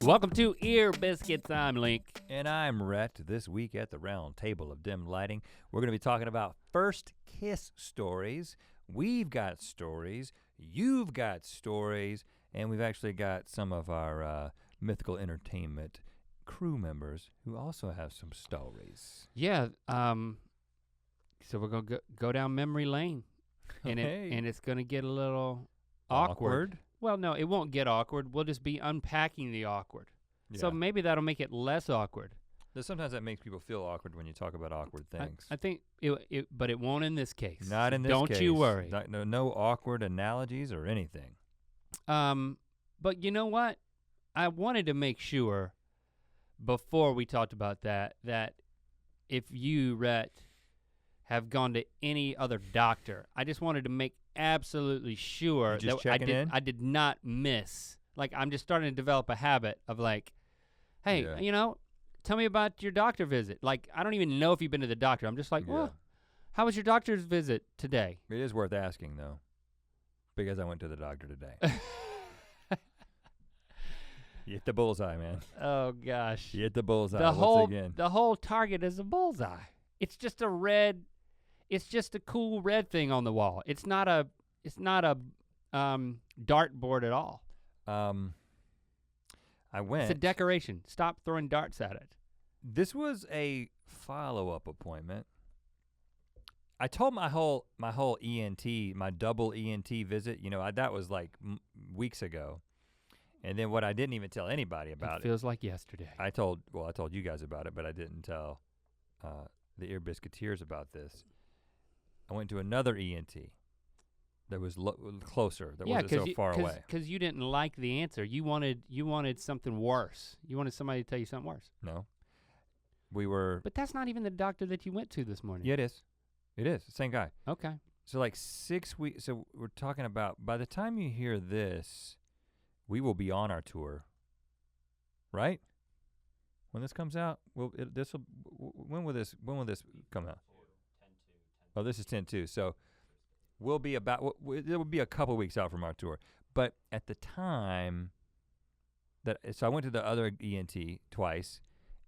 Welcome to Ear Biscuits, I'm Link. And I'm Rhett. This week at the round table of dim lighting, we're gonna be talking about first kiss stories. We've got stories, you've got stories, and we've actually got some of our Mythical Entertainment crew members who also have some stories. Yeah, so we're gonna go down memory lane. And, and it's gonna get a little awkward. Well, no, it won't get awkward. We'll just be unpacking the awkward. Yeah. So maybe that'll make it less awkward. Sometimes that makes people feel awkward when you talk about awkward things. I think, but it won't in this case. Not in this case. Don't you worry. No awkward analogies or anything. But you know what? I wanted to make sure before we talked about that if you, Rhett, have gone to any other doctor, I just wanted to make absolutely sure that I did not miss. Like, I'm just starting to develop a habit of like, hey, you know, tell me about your doctor visit. Like, I don't even know if you've been to the doctor. I'm just like, well, how was your doctor's visit today? It is worth asking though, because I went to the doctor today. You hit the bullseye, man. Oh gosh. You hit the bullseye once again. The whole target is a bullseye. It's just a red, it's just a cool red thing on the wall. It's not a dartboard at all. I went. It's a decoration. Stop throwing darts at it. This was a follow-up appointment. I told my whole ENT, my double ENT visit, you know, that was like weeks ago. And then what I didn't even tell anybody about it. Feels like yesterday. I told you guys about it, but I didn't tell the Ear Biscuiteers about this. I went to another ENT that was closer, that wasn't so far away. Because you didn't like the answer. You wanted something worse. You wanted somebody to tell you something worse. No, we were. But that's not even the doctor that you went to this morning. Yeah, it is. It is, the same guy. Okay. So like 6 weeks, so we're talking about, by the time you hear this, we will be on our tour, right? When this comes out, when will this come out? 10-2. Oh, this is 10-2. So we'll be it will be a couple weeks out from our tour. But at the time so I went to the other ENT twice,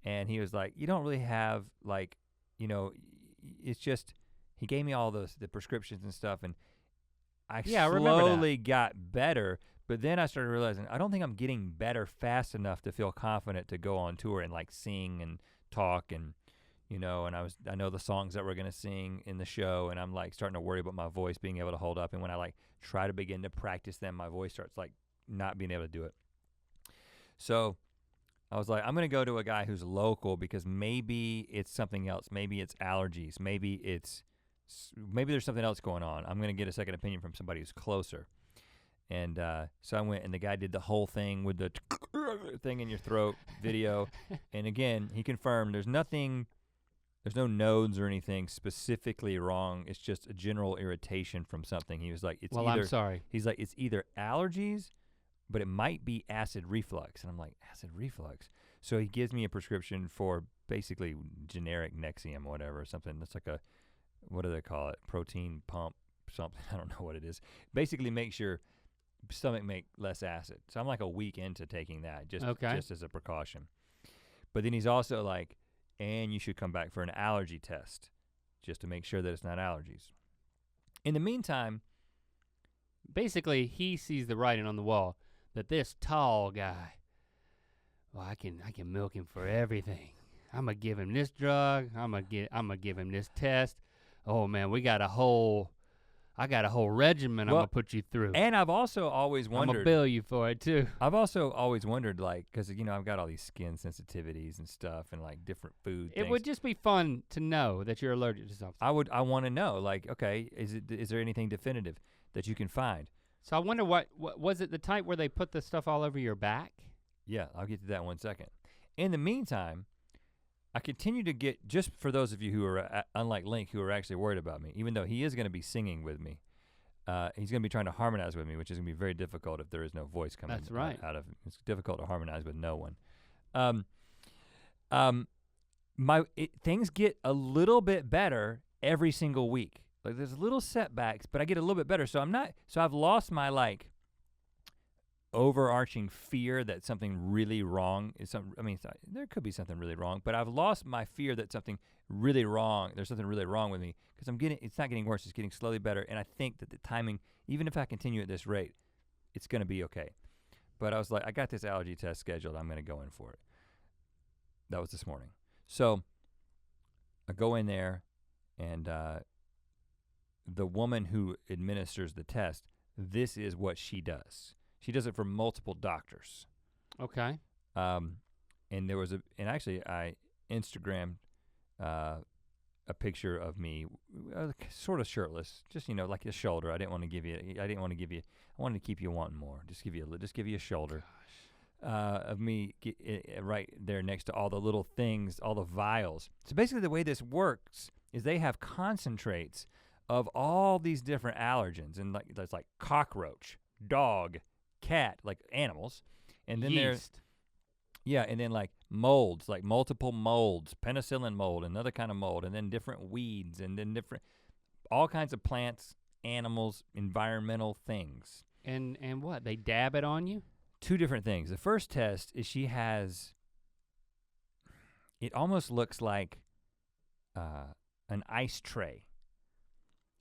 and he was like, you don't really have like, you know, it's just, he gave me all the prescriptions and stuff, and I slowly got better. But then I started realizing, I don't think I'm getting better fast enough to feel confident to go on tour and like sing and talk and, you know, and I know the songs that we're gonna sing in the show, and I'm like starting to worry about my voice being able to hold up. And when I like try to begin to practice them, my voice starts like not being able to do it. So I was like, I'm gonna go to a guy who's local because maybe it's something else. Maybe it's allergies, maybe there's something else going on. I'm gonna get a second opinion from somebody who's closer. And so I went, and the guy did the whole thing with the thing in your throat video. And again, he confirmed there's no nodes or anything specifically wrong. It's just a general irritation from something. He was like, I'm sorry. He's like, it's either allergies, but it might be acid reflux. And I'm like, acid reflux? So he gives me a prescription for basically generic Nexium or whatever, or something. That's like what do they call it? Protein pump something, I don't know what it is. Basically makes your stomach make less acid. So I'm like a week into taking that, just as a precaution. But then he's also like, and you should come back for an allergy test just to make sure that it's not allergies. In the meantime, basically he sees the writing on the wall that this tall guy, well, I can milk him for everything. I'm gonna give him this drug, I'm gonna give him this test. Oh man, I got a whole regimen I'm gonna put you through. And I've also always wondered. I'm gonna bill you for it too. I've also always wondered, like, cause you know, I've got all these skin sensitivities and stuff and like different food things. It would just be fun to know that you're allergic to something. I wanna know, like, okay, is there anything definitive that you can find? So I wonder what was it the type where they put the stuff all over your back? Yeah, I'll get to that in 1 second. In the meantime, I continue to get, just for those of you who are, unlike Link, who are actually worried about me, even though he is gonna be singing with me, he's gonna be trying to harmonize with me, which is gonna be very difficult if there is no voice coming out of him. It's difficult to harmonize with no one. Things get a little bit better every single week. Like there's little setbacks, but I get a little bit better. So I've lost my like overarching fear that something really wrong is there could be something really wrong, but I've lost my fear that something really wrong, there's something really wrong with me, because it's not getting worse, it's getting slowly better, and I think that the timing, even if I continue at this rate, it's gonna be okay. But I was like, I got this allergy test scheduled, I'm gonna go in for it. That was this morning. So I go in there, and the woman who administers the test, this is what she does. She does it for multiple doctors. Okay. And actually I Instagrammed a picture of me, sort of shirtless, just like a shoulder. I wanted to keep you wanting more. Just give you a shoulder. Of me right there next to all the little things, all the vials. So basically the way this works is they have concentrates of all these different allergens, and there's like cockroach, dog, cat, like animals, and then there's and then like molds, like multiple molds, penicillin mold, another kind of mold, and then different weeds, and then all kinds of plants, animals, environmental things. And what, they dab it on you? Two different things. The first test is it almost looks like an ice tray.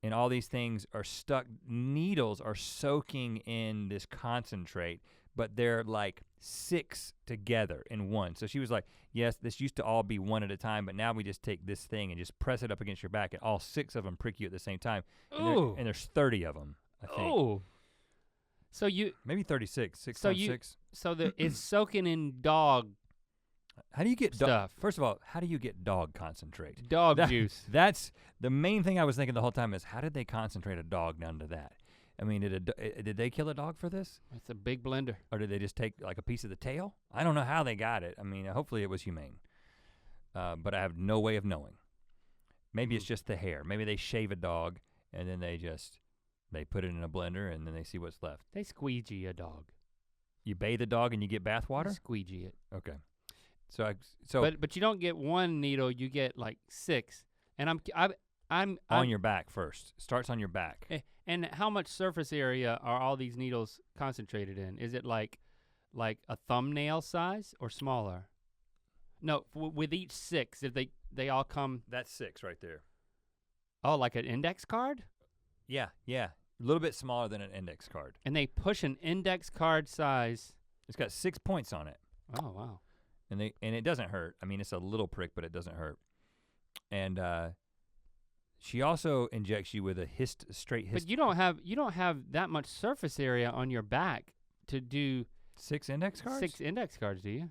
And all these things are stuck, needles are soaking in this concentrate, but they're like 6 together in one. So she was like, yes, this used to all be one at a time, but now we just take this thing and just press it up against your back, and all 6 of them prick you at the same time. And there's 30 of them, I think. Oh. So you maybe 36, 6 times 6. So it's soaking in dog. How do you get stuff? First of all, how do you get dog concentrate? Dog juice. That's the main thing I was thinking the whole time, is how did they concentrate a dog down to that? I mean, did they kill a dog for this? It's a big blender. Or did they just take like a piece of the tail? I don't know how they got it. I mean, hopefully it was humane. But I have no way of knowing. Maybe it's just the hair. Maybe they shave a dog and then they put it in a blender and then they see what's left. They squeegee a dog. You bathe a dog and you get bath water? Squeegee it. Okay. But you don't get one needle, you get like 6. And I'm on your back first. Starts on your back. And how much surface area are all these needles concentrated in? Is it like a thumbnail size or smaller? No, with each 6, if they all come. That's 6 right there. Oh, like an index card? Yeah. A little bit smaller than an index card. And they push an index card size. It's got 6 points on it. Oh, wow. And it doesn't hurt. I mean, it's a little prick, but it doesn't hurt. And she also injects you with a straight. But you don't have that much surface area on your back to do 6 index cards? 6 index cards, do you?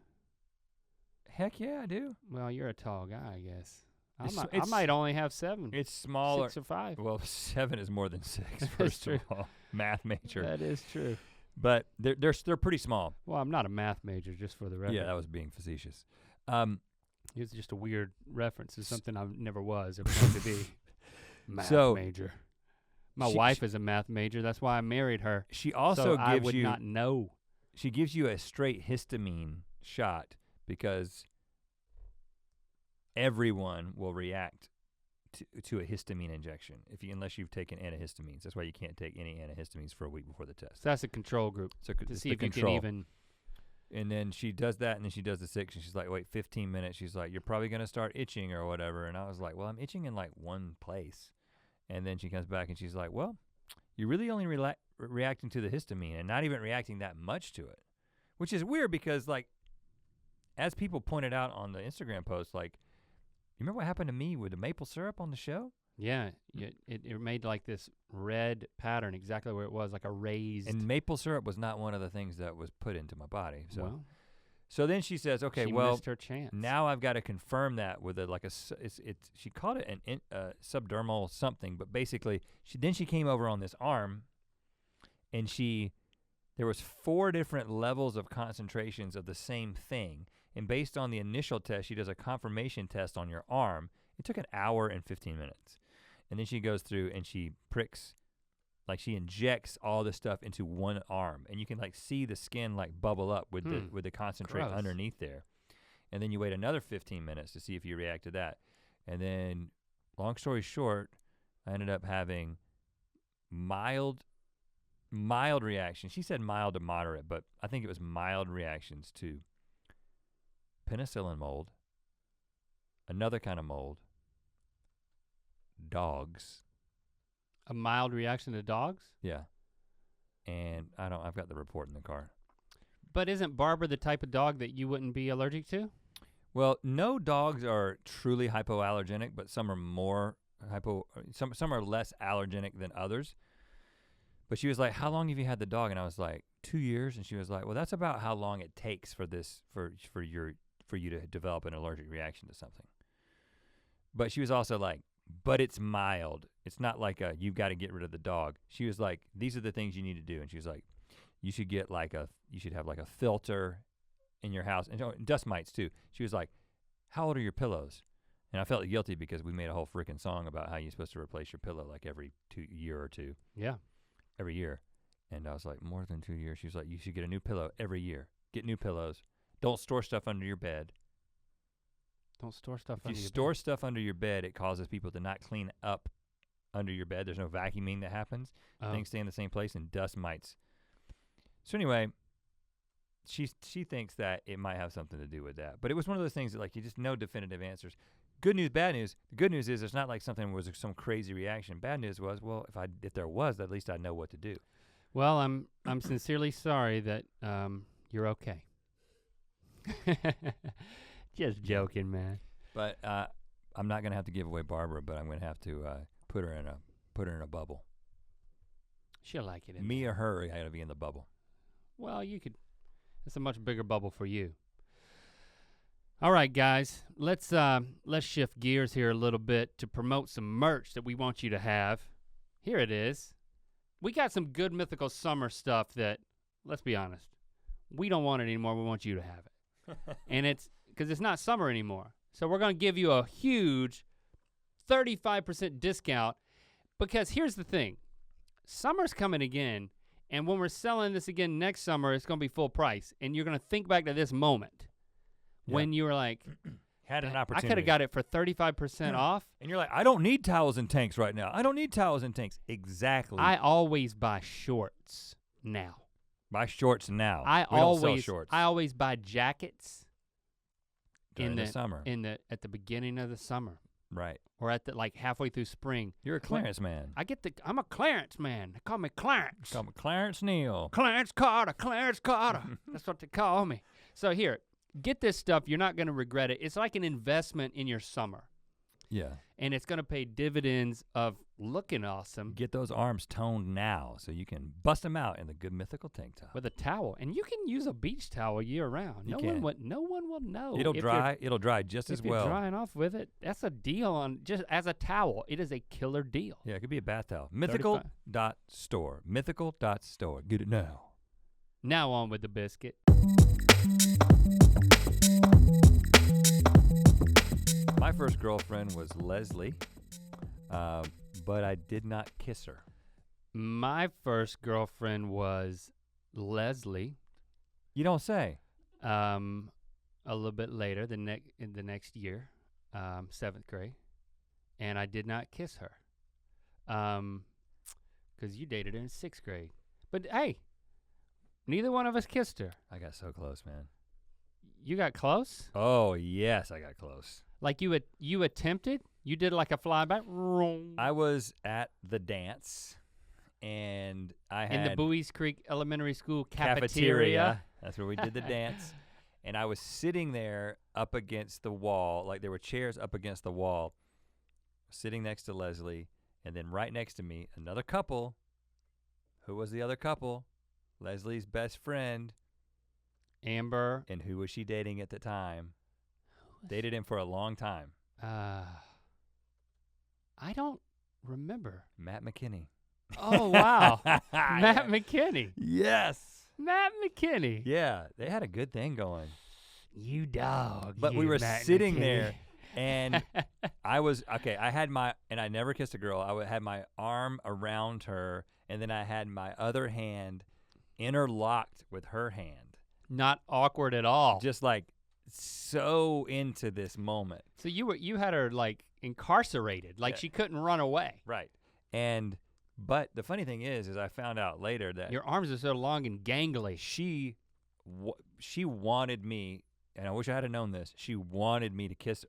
Heck yeah, I do. Well, you're a tall guy, I guess. I might only have 7. It's smaller. 6 or 5. Well, 7 is more than 6. First of all, math major. That is true. But they're pretty small. Well, I'm not a math major, just for the record. Yeah, that was being facetious. It's just a weird reference. It's something I never was. It wanted to be math major. My wife is a math major. That's why I married her. She also I would not know. She gives you a straight histamine shot because everyone will react to a histamine injection unless you've taken antihistamines. That's why you can't take any antihistamines for a week before the test. So that's a control group. So to see if you can even. And then she does that, and then she does the 6, and she's like, wait, 15 minutes. She's like, you're probably gonna start itching or whatever. And I was like, well, I'm itching in like one place. And then she comes back and she's like, well, you're really only reacting to the histamine and not even reacting that much to it. Which is weird because like, as people pointed out on the Instagram post, like, you remember what happened to me with the maple syrup on the show? Yeah, it made like this red pattern exactly where it was, like a raised. And maple syrup was not one of the things that was put into my body. So then she says, okay, she missed her chance. Now I've got to confirm that with she called it an subdermal something, but basically she came over on this arm, and there was 4 different levels of concentrations of the same thing. And based on the initial test, she does a confirmation test on your arm. It took an hour and 15 minutes. And then she goes through and she pricks, like she injects all the stuff into one arm. And you can like see the skin like bubble up with the concentrate underneath there. And then you wait another 15 minutes to see if you react to that. And then, long story short, I ended up having mild mild reaction. She said mild to moderate, but I think it was mild reactions to penicillin mold, another kind of mold, dogs. A mild reaction to dogs? Yeah. And I've got the report in the car. But isn't Barbara the type of dog that you wouldn't be allergic to? Well, no dogs are truly hypoallergenic, but some are more some are less allergenic than others. But she was like, how long have you had the dog? And I was like, 2 years. And she was like, well, that's about how long it takes for you to develop an allergic reaction to something. But she was also like, but it's mild. It's not like you've got to get rid of the dog. She was like, these are the things you need to do. And she was like, you should have like a filter in your house, and dust mites too. She was like, how old are your pillows? And I felt guilty because we made a whole freaking song about how you're supposed to replace your pillow like every year or two. Yeah. Every year. And I was like, more than 2 years. She was like, you should get a new pillow every year. Get new pillows. Don't store stuff under your bed. Don't store stuff If under you your store bed. stuff under your bed, it causes people to not clean up under your bed. There's no vacuuming that happens. Oh. Things stay in the same place and dust mites. So anyway, she thinks that it might have something to do with that. But it was one of those things that like you just no definitive answers. Good news, bad news. The good news is it's not like something was some crazy reaction. Bad news was, well, if there was, at least I know what to do. Well, I'm sincerely sorry that you're okay. Just joking, man. But I'm not gonna have to give away Barbara, but I'm gonna have to put her in a bubble. She'll like it. Me or her, I gotta be in the bubble. Well, you could. It's a much bigger bubble for you. All right, guys, let's shift gears here a little bit to promote some merch that we want you to have. Here it is. We got some good Mythical Summer stuff that, let's be honest, we don't want it anymore. We want you to have it. And it's because it's not summer anymore. So we're gonna give you a huge 35% discount because here's the thing. Summer's coming again, and when we're selling this again next summer, it's gonna be full price. And you're gonna think back to this moment when you were like, had an I opportunity. could have got it for 35% off. And you're like, I don't need towels and tanks right now. I don't need towels and tanks. Exactly. I always buy shorts now. Buy shorts now. We don't sell shorts. I always buy jackets during the summer. at the beginning of the summer. Right. Or at the like halfway through spring. You're a clearance man. I'm a clearance man. They call me Clarence. Call me Clarence Neal. Clarence Carter. That's what they call me. So here, get this stuff. You're not gonna regret it. It's like an investment in your summer. Yeah. And it's gonna pay dividends of looking awesome. Get those arms toned now so you can bust them out in the good Mythical tank top. With a towel. And you can use a beach towel year round. No one will know. It'll dry just as well. If you're drying off with it, that's a deal on just as a towel. It is a killer deal. Yeah, it could be a bath towel. Mythical.store. Mythical.store. Get it now. Now on with the biscuit. My first girlfriend was Leslie, but I did not kiss her. My first girlfriend was Leslie. You don't say. A little bit later, in the next year, 7th grade, and I did not kiss her, because you dated her in 6th grade. But hey, neither one of us kissed her. I got so close, man. You got close? Oh yes, I got close. Like you attempted? You did like a flyby? I was at the dance, and I had in the Buies Creek Elementary School cafeteria. That's where we did the dance. And I was sitting there up against the wall, like there were chairs up against the wall, sitting next to Leslie, and then right next to me, another couple. Who was the other couple? Leslie's best friend. Amber. And who was she dating at the time? Dated him for a long time. I don't remember. Matt McKinney. Oh, wow. Matt McKinney. Yes. Matt McKinney. Yeah, they had a good thing going. You dog. But you we were Matt sitting McKinney. there, and I had and I never kissed a girl. I had my arm around her, and then I had my other hand interlocked with her hand. Not awkward at all. Just like so into this moment. So you had her like incarcerated, like she couldn't run away. Right. And But the funny thing is I found out later that Your arms are so long and gangly. she wanted me, and I wish I had known this, she wanted me to kiss her,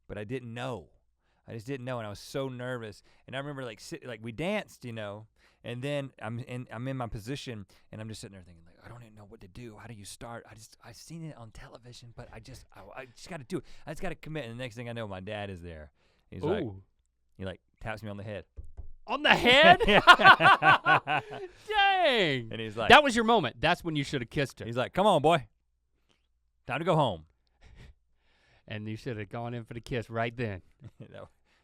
but I didn't know. I just didn't know, and I was so nervous. And I remember like we danced, you know, and then I'm in my position, and I'm just sitting there thinking like, I don't even know what to do. How do you start? I've seen it on television, but I just got to do it. I just got to commit. And the next thing I know, my dad is there. He's like, he like taps me on the head. On the head? Dang. And he's like, that was your moment. That's when you should have kissed her. He's like, come on, boy. Time to go home. And you should have gone in for the kiss right then.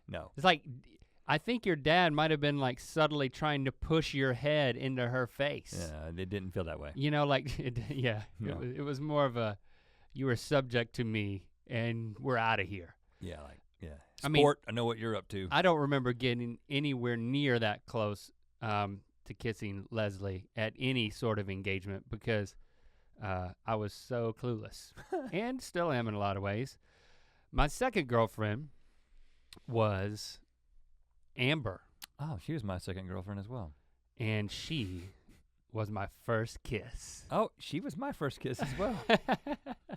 No. It's like, I think your dad might have been like subtly trying to push your head into her face. Yeah, it didn't feel that way. You know, like, No. it was more of a, you were subject to me and we're out of here. Yeah, like, yeah. Sport, I know what you're up to. I don't remember getting anywhere near that close to kissing Leslie at any sort of engagement because I was so clueless and still am in a lot of ways. My second girlfriend was Amber. Oh, she was my second girlfriend as well. And she was my first kiss. Oh, she was my first kiss as well.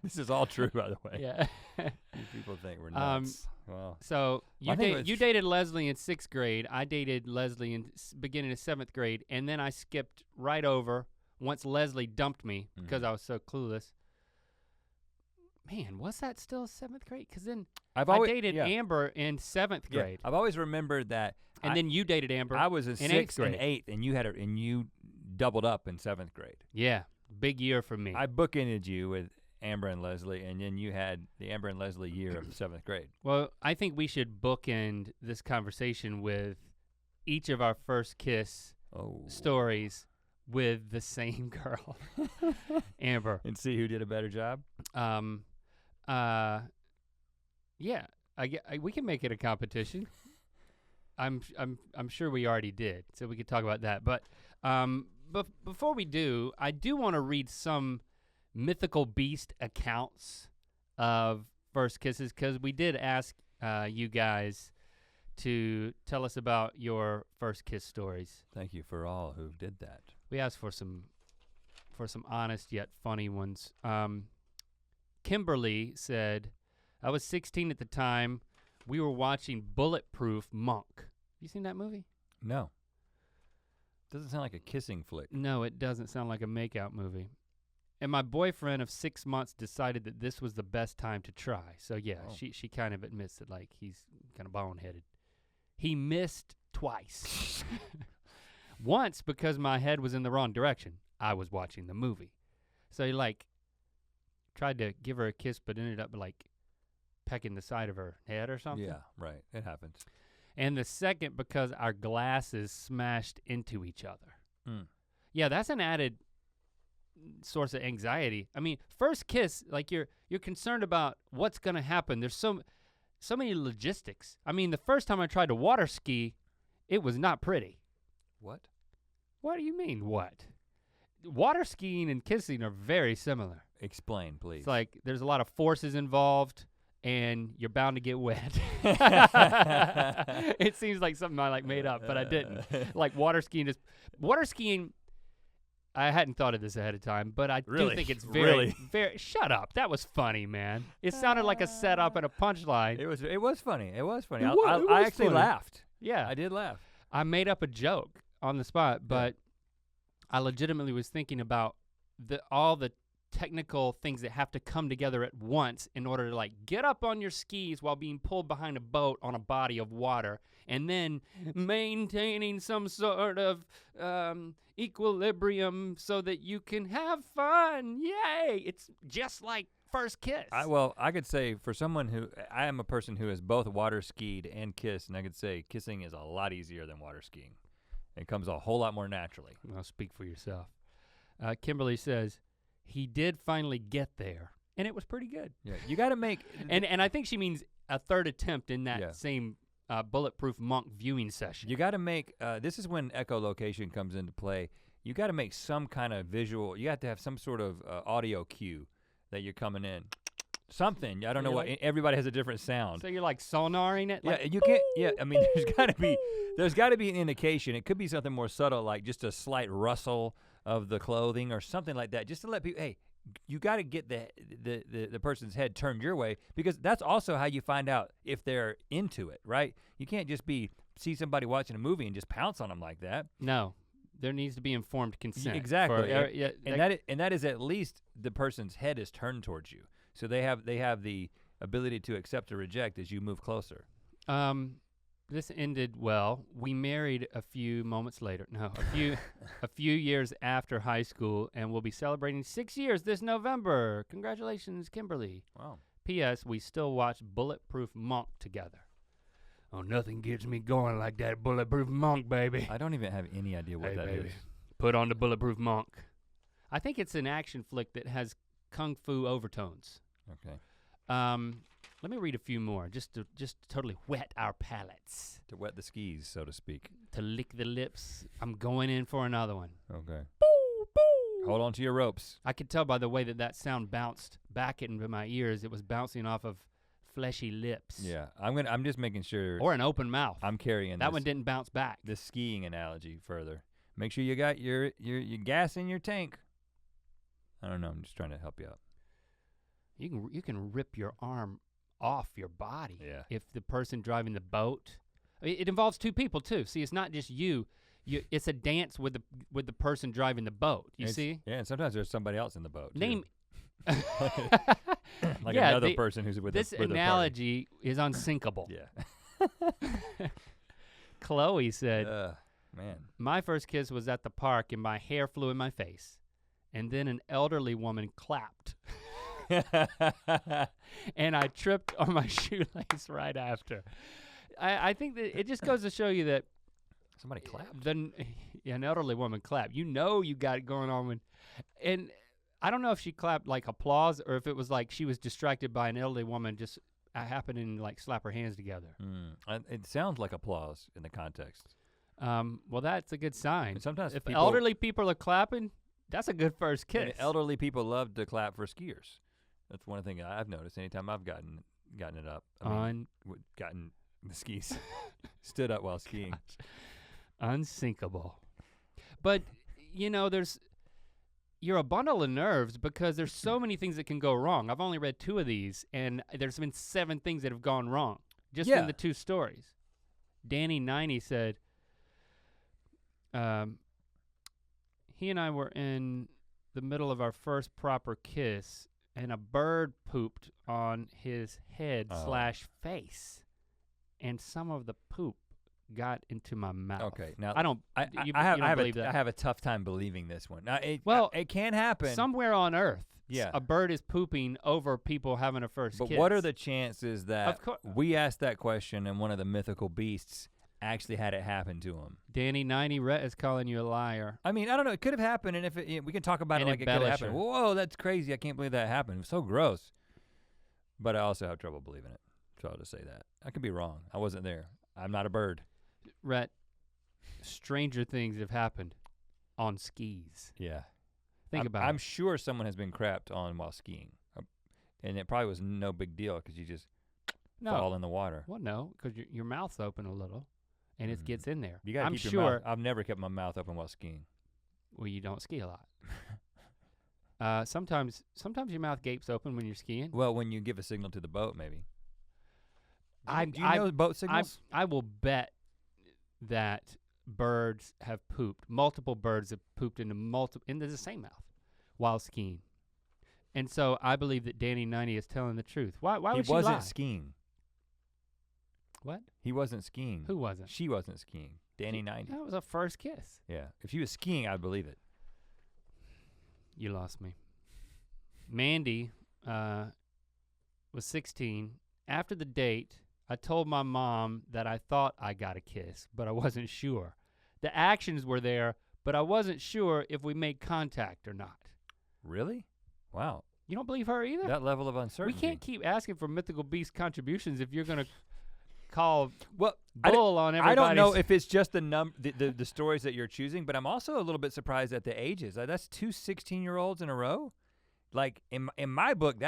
This is all true, by the way. Yeah. These people think we're nuts. Well, so you dated Leslie in 6th grade. I dated Leslie in beginning of 7th grade, and then I skipped right over once Leslie dumped me because I was so clueless. Man, was that still 7th grade? Because then I dated Amber in 7th grade. I've always remembered that. And then you dated Amber. I was in 6th and 8th, and you doubled up in 7th grade. Yeah, big year for me. I bookended you with Amber and Leslie, and then you had the Amber and Leslie year of 7th grade. Well, I think we should bookend this conversation with each of our first kiss stories with the same girl, Amber. And see who did a better job? Yeah, we can make it a competition. I'm sure we already did, so we could talk about that. But before we do, I do want to read some Mythical Beast accounts of first kisses because we did ask you guys to tell us about your first kiss stories. Thank you for all who did that. We asked for some honest yet funny ones. Kimberly said, I was 16 at the time. We were watching Bulletproof Monk. You seen that movie? No. Doesn't sound like a kissing flick. No, it doesn't sound like a makeout movie. And my boyfriend of 6 months decided that this was the best time to try. So yeah, she kind of admits that like he's kind of boneheaded. He missed twice. Once because my head was in the wrong direction. I was watching the movie. So he like tried to give her a kiss but ended up like pecking the side of her head or something. Yeah, right. It happens. And the second because our glasses smashed into each other. Mm. Yeah, that's an added source of anxiety. I mean, first kiss, like you're concerned about what's gonna happen. There's so many logistics. I mean, the first time I tried to water ski, it was not pretty. What? What do you mean, what? Water skiing and kissing are very similar. Explain, please. It's like there's a lot of forces involved and you're bound to get wet. It seems like something I like made up, but I didn't. Like water skiing, I hadn't thought of this ahead of time, but I do think it's very, shut up. That was funny, man. It sounded like a setup and a punchline. It was funny. It was funny. I actually laughed. Yeah. I did laugh. I made up a joke on the spot, but I legitimately was thinking about all the technical things that have to come together at once in order to like get up on your skis while being pulled behind a boat on a body of water and then maintaining some sort of equilibrium so that you can have fun. Yay! It's just like first kiss. I could say for someone I am a person who has both water skied and kissed, and I could say kissing is a lot easier than water skiing. It comes a whole lot more naturally. Well, speak for yourself. Kimberly says, he did finally get there, and it was pretty good. Yeah, you got to make... and I think she means a third attempt in that same Bulletproof Monk viewing session. You got to make, this is when echolocation comes into play. You got to make some kind of visual, you have to have some sort of audio cue that you're coming in. something. I don't know You're what. like- Everybody has a different sound. So you're like sonaring it? Yeah, Like, you can't. Yeah, I mean, there's got to be an indication. It could be something more subtle, like just a slight rustle of the clothing or something like that, just to let people. Hey, you got to get the person's head turned your way, because that's also how you find out if they're into it, right? You can't just see somebody watching a movie and just pounce on them like that. no, there needs to be informed consent. Exactly, For, that is at least the person's head is turned towards you, so they have the ability to accept or reject as you move closer. This ended well. We married a few moments later. No, a few years after high school, and we'll be celebrating 6 years this November. Congratulations, Kimberly. Wow. P.S. We still watch Bulletproof Monk together. Oh, nothing gets me going like that Bulletproof Monk, baby. I don't even have any idea what that is. Put on the Bulletproof Monk. I think it's an action flick that has kung fu overtones. Okay. Let me read a few more, just to totally whet our palates. To wet the skis, so to speak. To lick the lips. I'm going in for another one. Okay. Boo, boo. Hold on to your ropes. I could tell by the way that sound bounced back into my ears. It was bouncing off of fleshy lips. Yeah, I'm just making sure. Or an open mouth. I'm carrying that one didn't bounce back. The skiing analogy further. Make sure you got your gas in your tank. I don't know. I'm just trying to help you out. You can rip your arm off your body. Yeah. If the person driving the boat, I mean, it involves two people too. See, it's not just you. It's a dance with the person driving the boat. You see? Yeah, and sometimes there's somebody else in the boat. Name. Like yeah, another person who's with this with analogy is unsinkable. Yeah. Chloe said, man. My first kiss was at the park and my hair flew in my face. And then an elderly woman clapped. And I tripped on my shoelace right after. I think that it just goes to show you that somebody clapped. An elderly woman clapped. You know you got it going on and I don't know if she clapped like applause or if it was like she was distracted by an elderly woman just happening to like slap her hands together. It sounds like applause in the context. Well, that's a good sign. And sometimes if elderly people are clapping, that's a good first kiss. And elderly people love to clap for skiers. That's one thing I've noticed. Anytime I've gotten it up, gotten the skis, stood up while skiing. Gosh. Unsinkable. But you're a bundle of nerves because there's so many things that can go wrong. I've only read 2 of these, and there's been 7 things that have gone wrong just in the 2 stories. Danny90 said, he and I were in the middle of our first proper kiss, and a bird pooped on his head / face, and some of the poop got into my mouth. Okay, now I have a tough time believing this one. Now, it can happen somewhere on Earth. Yeah, a bird is pooping over people having a first kiss. But what are the chances that we asked that question and one of the mythical beasts actually had it happen to him? Danny90 Rhett is calling you a liar. I mean, I don't know. It could have happened, and we can talk about it like it could have happened. Whoa, that's crazy! I can't believe that happened. It was so gross. But I also have trouble believing it. So I'll just say that. I could be wrong. I wasn't there. I'm not a bird. Rhett, stranger things have happened on skis. Yeah. Think about it. I'm sure someone has been crapped on while skiing. And it probably was no big deal because you just fall in the water. Well, no, because your mouth's open a little and it gets in there. You gotta keep your mouth. I've never kept my mouth open while skiing. Well, you don't ski a lot. Sometimes your mouth gapes open when you're skiing. Well, when you give a signal to the boat, maybe. Do you know boat signals? I will bet that birds have pooped. Multiple birds have pooped into the same mouth while skiing. And so I believe that Danny90 is telling the truth. Why would she lie? He wasn't skiing. What? He wasn't skiing. Who wasn't? She wasn't skiing. Danny90. That was a first kiss. Yeah. If she was skiing, I'd believe it. You lost me. Mandy was 16. After the date, I told my mom that I thought I got a kiss, but I wasn't sure. The actions were there, but I wasn't sure if we made contact or not. Really? Wow. You don't believe her either? That level of uncertainty. We can't keep asking for Mythical Beast contributions if you're gonna call bull on everybody. I don't know if it's just the stories that you're choosing, but I'm also a little bit surprised at the ages. That's 2 16-year-olds in a row. Like in my book,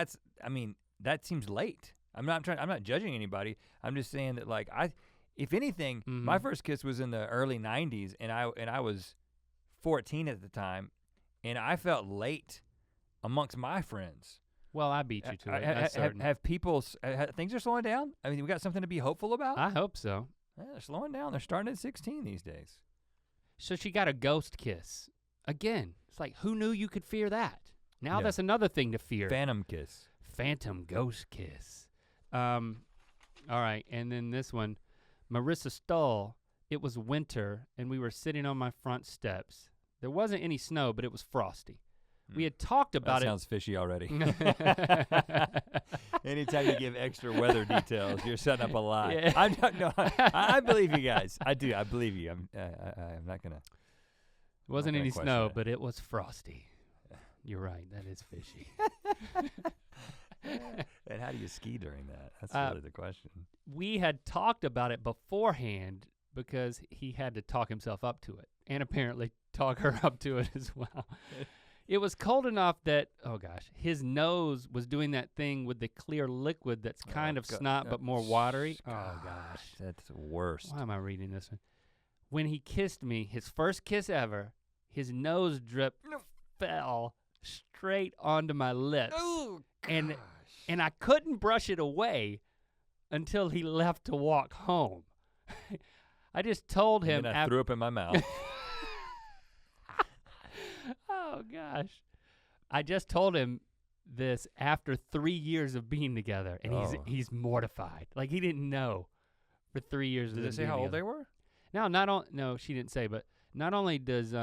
that seems late. I'm not judging anybody. I'm just saying that like if anything, my first kiss was in the early 90s and I was 14 at the time and I felt late amongst my friends. Well, I beat you to it. That's certain. Have people, things are slowing down? I mean, we got something to be hopeful about? I hope so. Yeah, they're slowing down. They're starting at 16 these days. So she got a ghost kiss. Again, it's like, who knew you could fear that? Now that's another thing to fear. Phantom kiss. Phantom ghost kiss. All right, and then this one, Marissa Stoll. It was winter, and we were sitting on my front steps. There wasn't any snow, but it was frosty. We had talked about that sounds fishy already. Anytime you give extra weather details, you're setting up a lie. Yeah. I believe you guys. I do. I believe you. I'm not gonna. It wasn't any snow, but it was frosty. You're right. That is fishy. And how do you ski during that? That's really the question. We had talked about it beforehand because he had to talk himself up to it, and apparently talk her up to it as well. It was cold enough that, oh gosh, his nose was doing that thing with the clear liquid that's kind of snot but more watery. Oh gosh. That's worse. Why am I reading this one? When he kissed me, his first kiss ever, his nose drip fell straight onto my lips. Oh, and I couldn't brush it away until he left to walk home. I just told him. And I threw up in my mouth. Oh gosh. I just told him this after 3 years of being together, and he's mortified. Like he didn't know for 3 years. Did they say how old they were? No, she didn't say, but not only does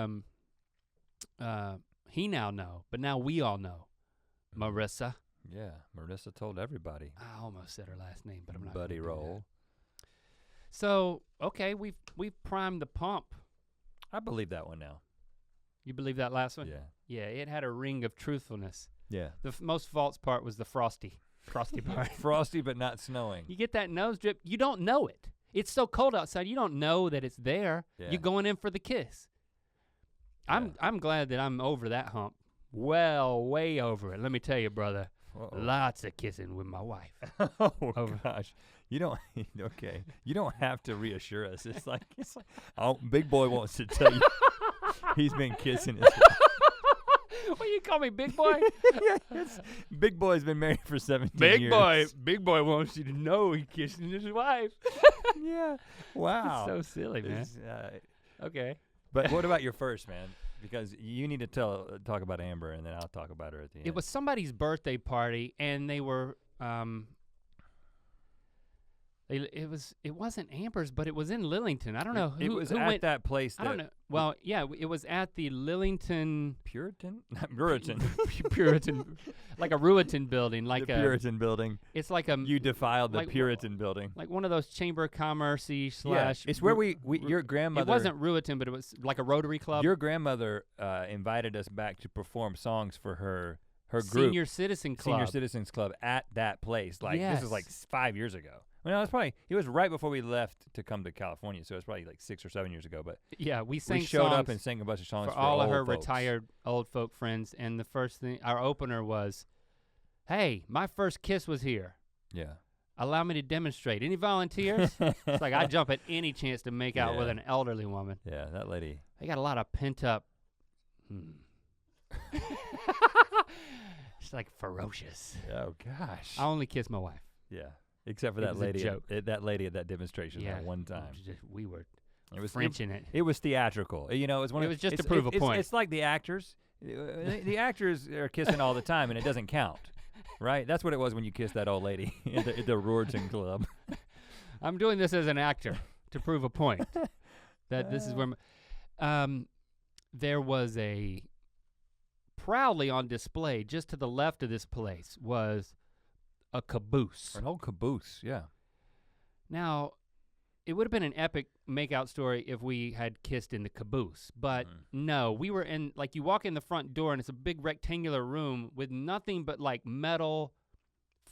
he now know, but now we all know. Marissa. Yeah, Marissa told everybody. I almost said her last name, but I'm not. Buddy roll. So, okay, we've primed the pump. I believe that one now. You believe that last one? Yeah. Yeah, it had a ring of truthfulness. Yeah. The most false part was the frosty part. Frosty but not snowing. You get that nose drip, you don't know it. It's so cold outside, you don't know that it's there. Yeah. You're going in for the kiss. I'm glad that I'm over that hump. Well, way over it. Let me tell you, brother. Lots of kissing with my wife. Gosh. You don't okay. You don't have to reassure us. It's like oh, Big Boy wants to tell you he's been kissing his wife. What you call me, Big Boy? Yes. Big Boy's been married for 17 years. Big Boy wants you to know he's kissing his wife. Yeah. Wow. It's so silly, man. Okay. But what about your first, man? Because you need to talk about Amber, and then I'll talk about her at the end. It was somebody's birthday party, and they were it wasn't Amber's, but it was in Lillington. I don't know who. It was who at went, that place. I don't know. Well, yeah, it was at the Lillington Puritan, not Puritan, Puritan, like a Ruetan building, like the Puritan building. It's like a you defiled the like, Puritan building, like one of those Chamber of Commerce-y / it's where we your grandmother. It wasn't Ruetan, but it was like a Rotary Club. Your grandmother invited us back to perform songs for her group, Senior Citizens Club at that place. Like yes. This was like 5 years ago. Well, no, it was right before we left to come to California, so it was probably like 6 or 7 years ago. But yeah, we showed up and sang a bunch of songs for all of her folks. retired old folk friends, and the first thing, our opener was, "Hey, my first kiss was here. Yeah. Allow me to demonstrate. Any volunteers?" It's like I jump at any chance to make out with an elderly woman. Yeah, that lady. They got a lot of pent up. It's like ferocious. Oh gosh. I only kiss my wife. Yeah. Except for that lady, that lady at that demonstration that one time. We were It Frenching it. It was theatrical. You know, it was just to prove a point. It's like the actors. The actors are kissing all the time, and it doesn't count, right? That's what it was when you kissed that old lady at the Rorton Club. I'm doing this as an actor to prove a point. That this is where there was a proudly on display just to the left of this place was a caboose. An old caboose, yeah. Now, it would have been an epic makeout story if we had kissed in the caboose, but no, we were in, like you walk in the front door and it's a big rectangular room with nothing but like metal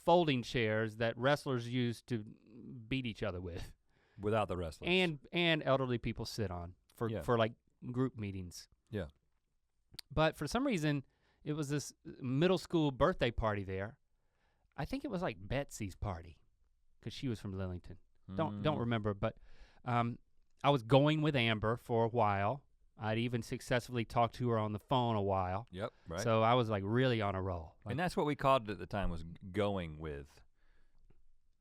folding chairs that wrestlers used to beat each other with. Without the wrestlers. And elderly people sit on for like group meetings. Yeah. But for some reason, it was this middle school birthday party there. I think it was like Betsy's party, because she was from Lillington. Don't remember, but I was going with Amber for a while. I'd even successfully talked to her on the phone a while. Yep, right. So I was like really on a roll. Like, and that's what we called it at the time, was going with.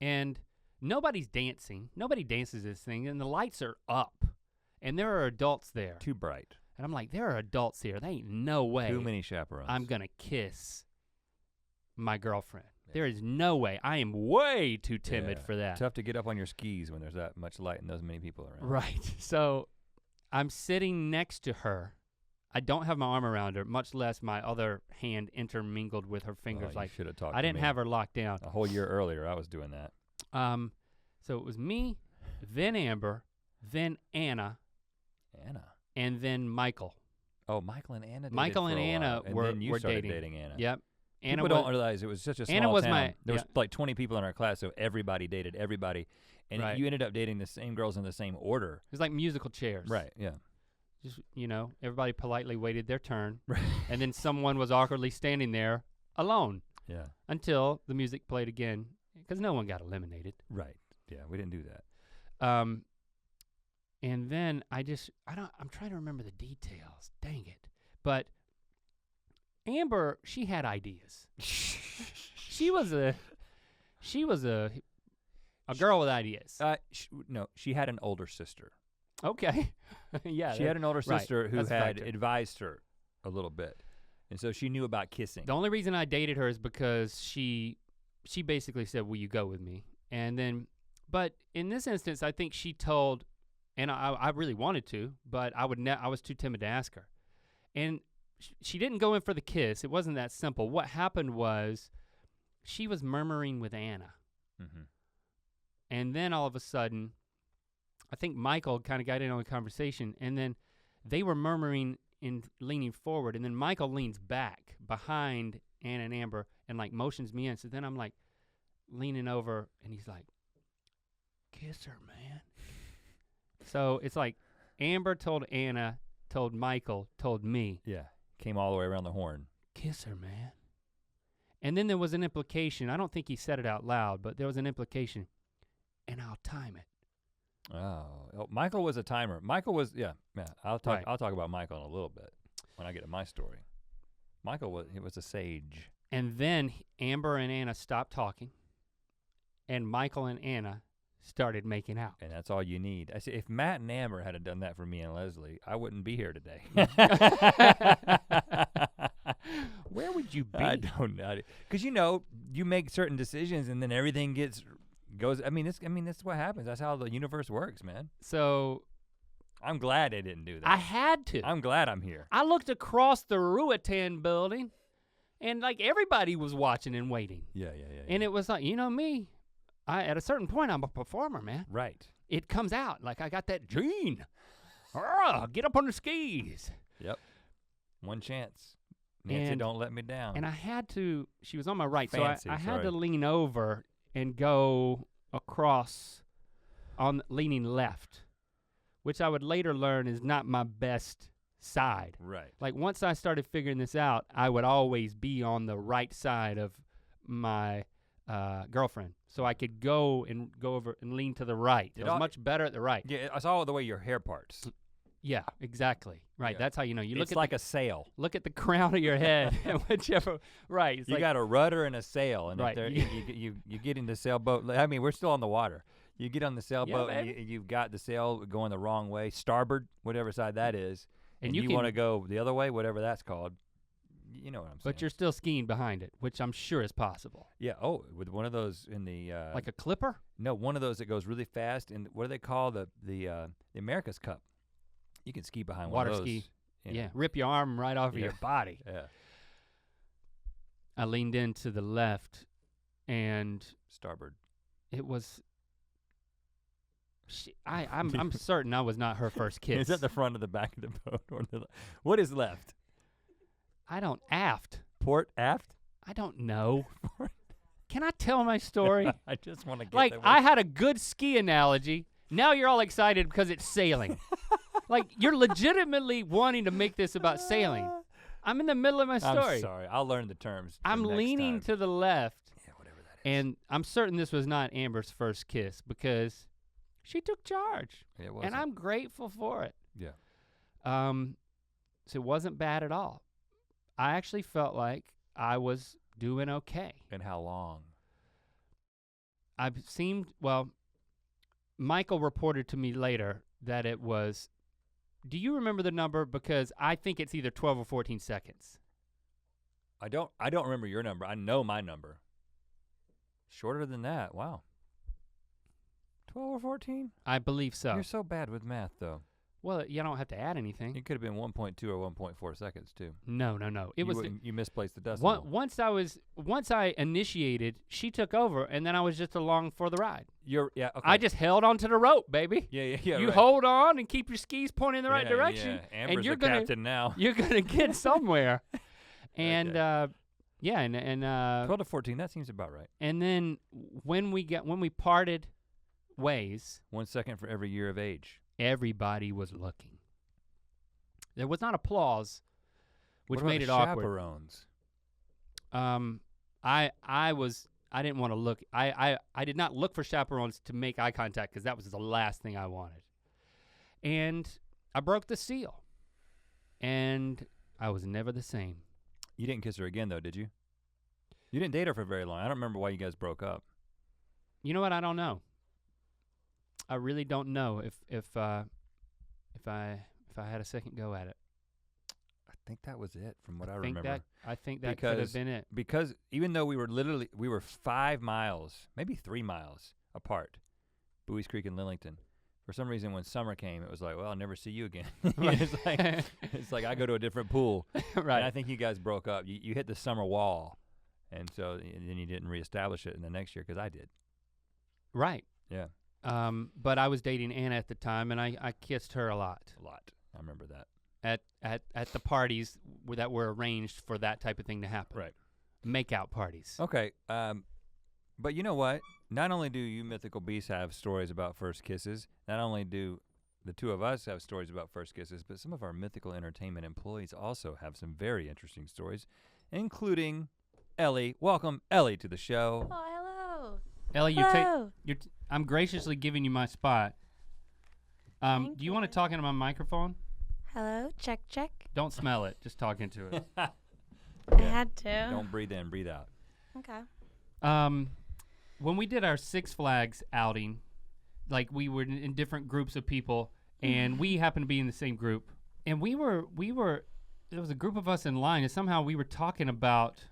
And nobody's dancing. Nobody dances this thing, and the lights are up. And there are adults there. Too bright. And I'm like, there are adults here. There ain't no way. Too many chaperones. I'm gonna kiss my girlfriend. Yeah. There is no way. I am way too timid for that. Tough to get up on your skis when there's that much light and those many people around. Right, so I'm sitting next to her. I don't have my arm around her, much less my other hand intermingled with her fingers. Like, should have talked. I didn't have her locked down. A whole year earlier, I was doing that. So it was me, then Amber, then Anna, and then Michael. Oh, Michael and Anna. Michael and Anna were then you started dating Anna. Yep. People don't realize it was such a small Anna was town. There was like 20 people in our class, so everybody dated everybody, and you ended up dating the same girls in the same order. It was like musical chairs. Right. Yeah. Just, everybody politely waited their turn, and then someone was awkwardly standing there alone. Yeah. Until the music played again, because no one got eliminated. Right. Yeah, we didn't do that. And then I'm trying to remember the details. Dang it. But Amber, she had ideas. she was a girl with ideas. No, she had an older sister. Okay. Yeah. She had an older sister who had advised her a little bit. And so she knew about kissing. The only reason I dated her is because she basically said, "Will you go with me?" And then, but in this instance, I think she told, and I really wanted to, but I was too timid to ask her. And she didn't go in for the kiss. It wasn't that simple. What happened was she was murmuring with Anna. Mm-hmm. And then all of a sudden, I think Michael kind of got in on the conversation, and then they were murmuring and leaning forward, and then Michael leans back behind Anna and Amber and like motions me in. So then I'm like leaning over, and he's like, "Kiss her, man." So it's like Amber told Anna, told Michael, told me. Yeah, came all the way around the horn. "Kiss her, man." And then there was an implication. I don't think he said it out loud, but there was an implication. "And I'll time it." Oh, Michael was a timer. Michael was, yeah. I'll talk about Michael in a little bit when I get to my story. Michael was a sage. And then Amber and Anna stopped talking, and Michael and Anna started making out. And that's all you need. I said, if Matt and Amber had done that for me and Leslie, I wouldn't be here today. Where would you be? I don't know. Because you make certain decisions and then everything goes. I mean, that's what happens. That's how the universe works, man. So I'm glad they didn't do that. I had to. I'm glad I'm here. I looked across the Ruatan building, and like everybody was watching and waiting. Yeah. And it was like, me, at a certain point, I'm a performer, man. Right. It comes out like I got that gene. Get up on the skis. Yep. One chance. Nancy, don't let me down. And I had to. She was on my right, Fancy, so I had to lean over and go across on leaning left, which I would later learn is not my best side. Right. Like once I started figuring this out, I would always be on the right side of my girlfriend. So I could go over and lean to the right. It was much better at the right. Yeah, I saw the way your hair parts. Yeah, exactly. Right, yeah. That's how you know. It's like a sail. Look at the crown of your head, whichever. Right. You got a rudder and a sail, and right. you get in the sailboat. I mean, we're still on the water. You get on the sailboat, and you've got the sail going the wrong way, starboard, whatever side that is, and you want to go the other way, whatever that's called. You know what I'm saying. But you're still skiing behind it, which I'm sure is possible. Yeah. Oh, with one of those in the like a clipper? No, one of those that goes really fast. And what do they call the America's Cup? You can ski behind water one of those. Ski. Yeah, rip your arm right off of your body. Yeah. I leaned in to the left, and starboard. It was. I'm certain I was not her first kiss. Is that the front of the back of the boat, or what is left? I don't aft. Port aft? I don't know. Can I tell my story? I just want to get like I had a good ski analogy. Now you're all excited because it's sailing. Like you're legitimately wanting to make this about sailing. I'm in the middle of my story. I'm sorry. I'll learn the terms. I'm leaning to the left. Yeah, whatever that And I'm certain this was not Amber's first kiss because she took charge. It wasn't. And I'm grateful for it. Yeah. So it wasn't bad at all. I actually felt like I was doing okay. And how long? Michael reported to me later that it was, do you remember the number? Because I think it's either 12 or 14 seconds. I don't remember your number. I know my number. Shorter than that, wow. 12 or 14? I believe so. You're so bad with math though. Well, you don't have to add anything. It could have been 1.2 or 1.4 seconds too. No. You misplaced the decimal. Once I initiated, she took over, and then I was just along for the ride. Okay. I just held onto the rope, baby. Yeah. You right. hold on and keep your skis pointing in the right direction. Yeah. Amber's and you're the captain now. You're gonna get somewhere. And Okay. and 12 to 14. That seems about right. And then when we parted ways, 1 second for every year of age. everybody was looking. There was not applause, which What about made it the awkward. chaperones? I didn't want to look. I did not look for chaperones to make eye contact because that was the last thing I wanted. And I broke the seal. And I was never the same. You didn't kiss her again though, did you? You didn't date her for very long. I don't remember why you guys broke up. You know what? I don't know. I really don't know if I had a second go at it. I think that was it from what I remember. I think that could have been it. Because even though we were 5 miles, maybe 3 miles apart, Bowie's Creek and Lillington. For some reason, when summer came, it was like, well, I'll never see you again. it's like I go to a different pool. Right. And I think you guys broke up. You hit the summer wall, and so then you didn't reestablish it in the next year because I did. Right. Yeah. But I was dating Anna at the time, and I kissed her a lot. I remember that. At the parties that were arranged for that type of thing to happen. Right. Makeout parties. Okay. But you know what? Not only do you Mythical Beasts have stories about first kisses, not only do the two of us have stories about first kisses, but some of our Mythical Entertainment employees also have some very interesting stories, including Ellie. Welcome, Ellie, to the show. Oh, hello. Ellie, Hello. I'm graciously giving you my spot. Do you want to talk into my microphone? Hello, check. Don't smell it, just talk into it. I had to. Don't breathe in, breathe out. Okay. When we did our Six Flags outing, like we were in different groups of people, and we happened to be in the same group, and we were there was a group of us in line, and somehow we started talking about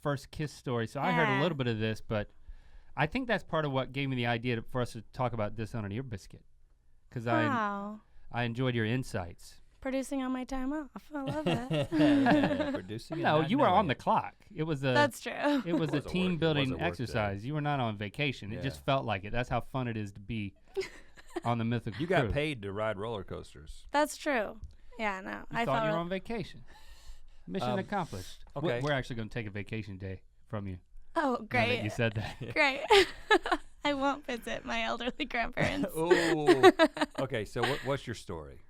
first kiss stories. So I heard a little bit of this, but I think that's part of what gave me the idea for us to talk about this on an Ear Biscuit, because I enjoyed your insights. Producing on my time off. I love that. Producing. No, you were on the clock. It was a That's true. It was a team building work exercise. You were not on vacation. It just felt like it. That's how fun it is to be on the Mythical Crew. You got paid to ride roller coasters. That's true. Yeah, no. I thought you were on vacation. Mission accomplished. Okay. We're actually going to take a vacation day from you. Oh, now that great. you said that. Great. I won't visit my elderly grandparents. Ooh. Okay, so what's your story?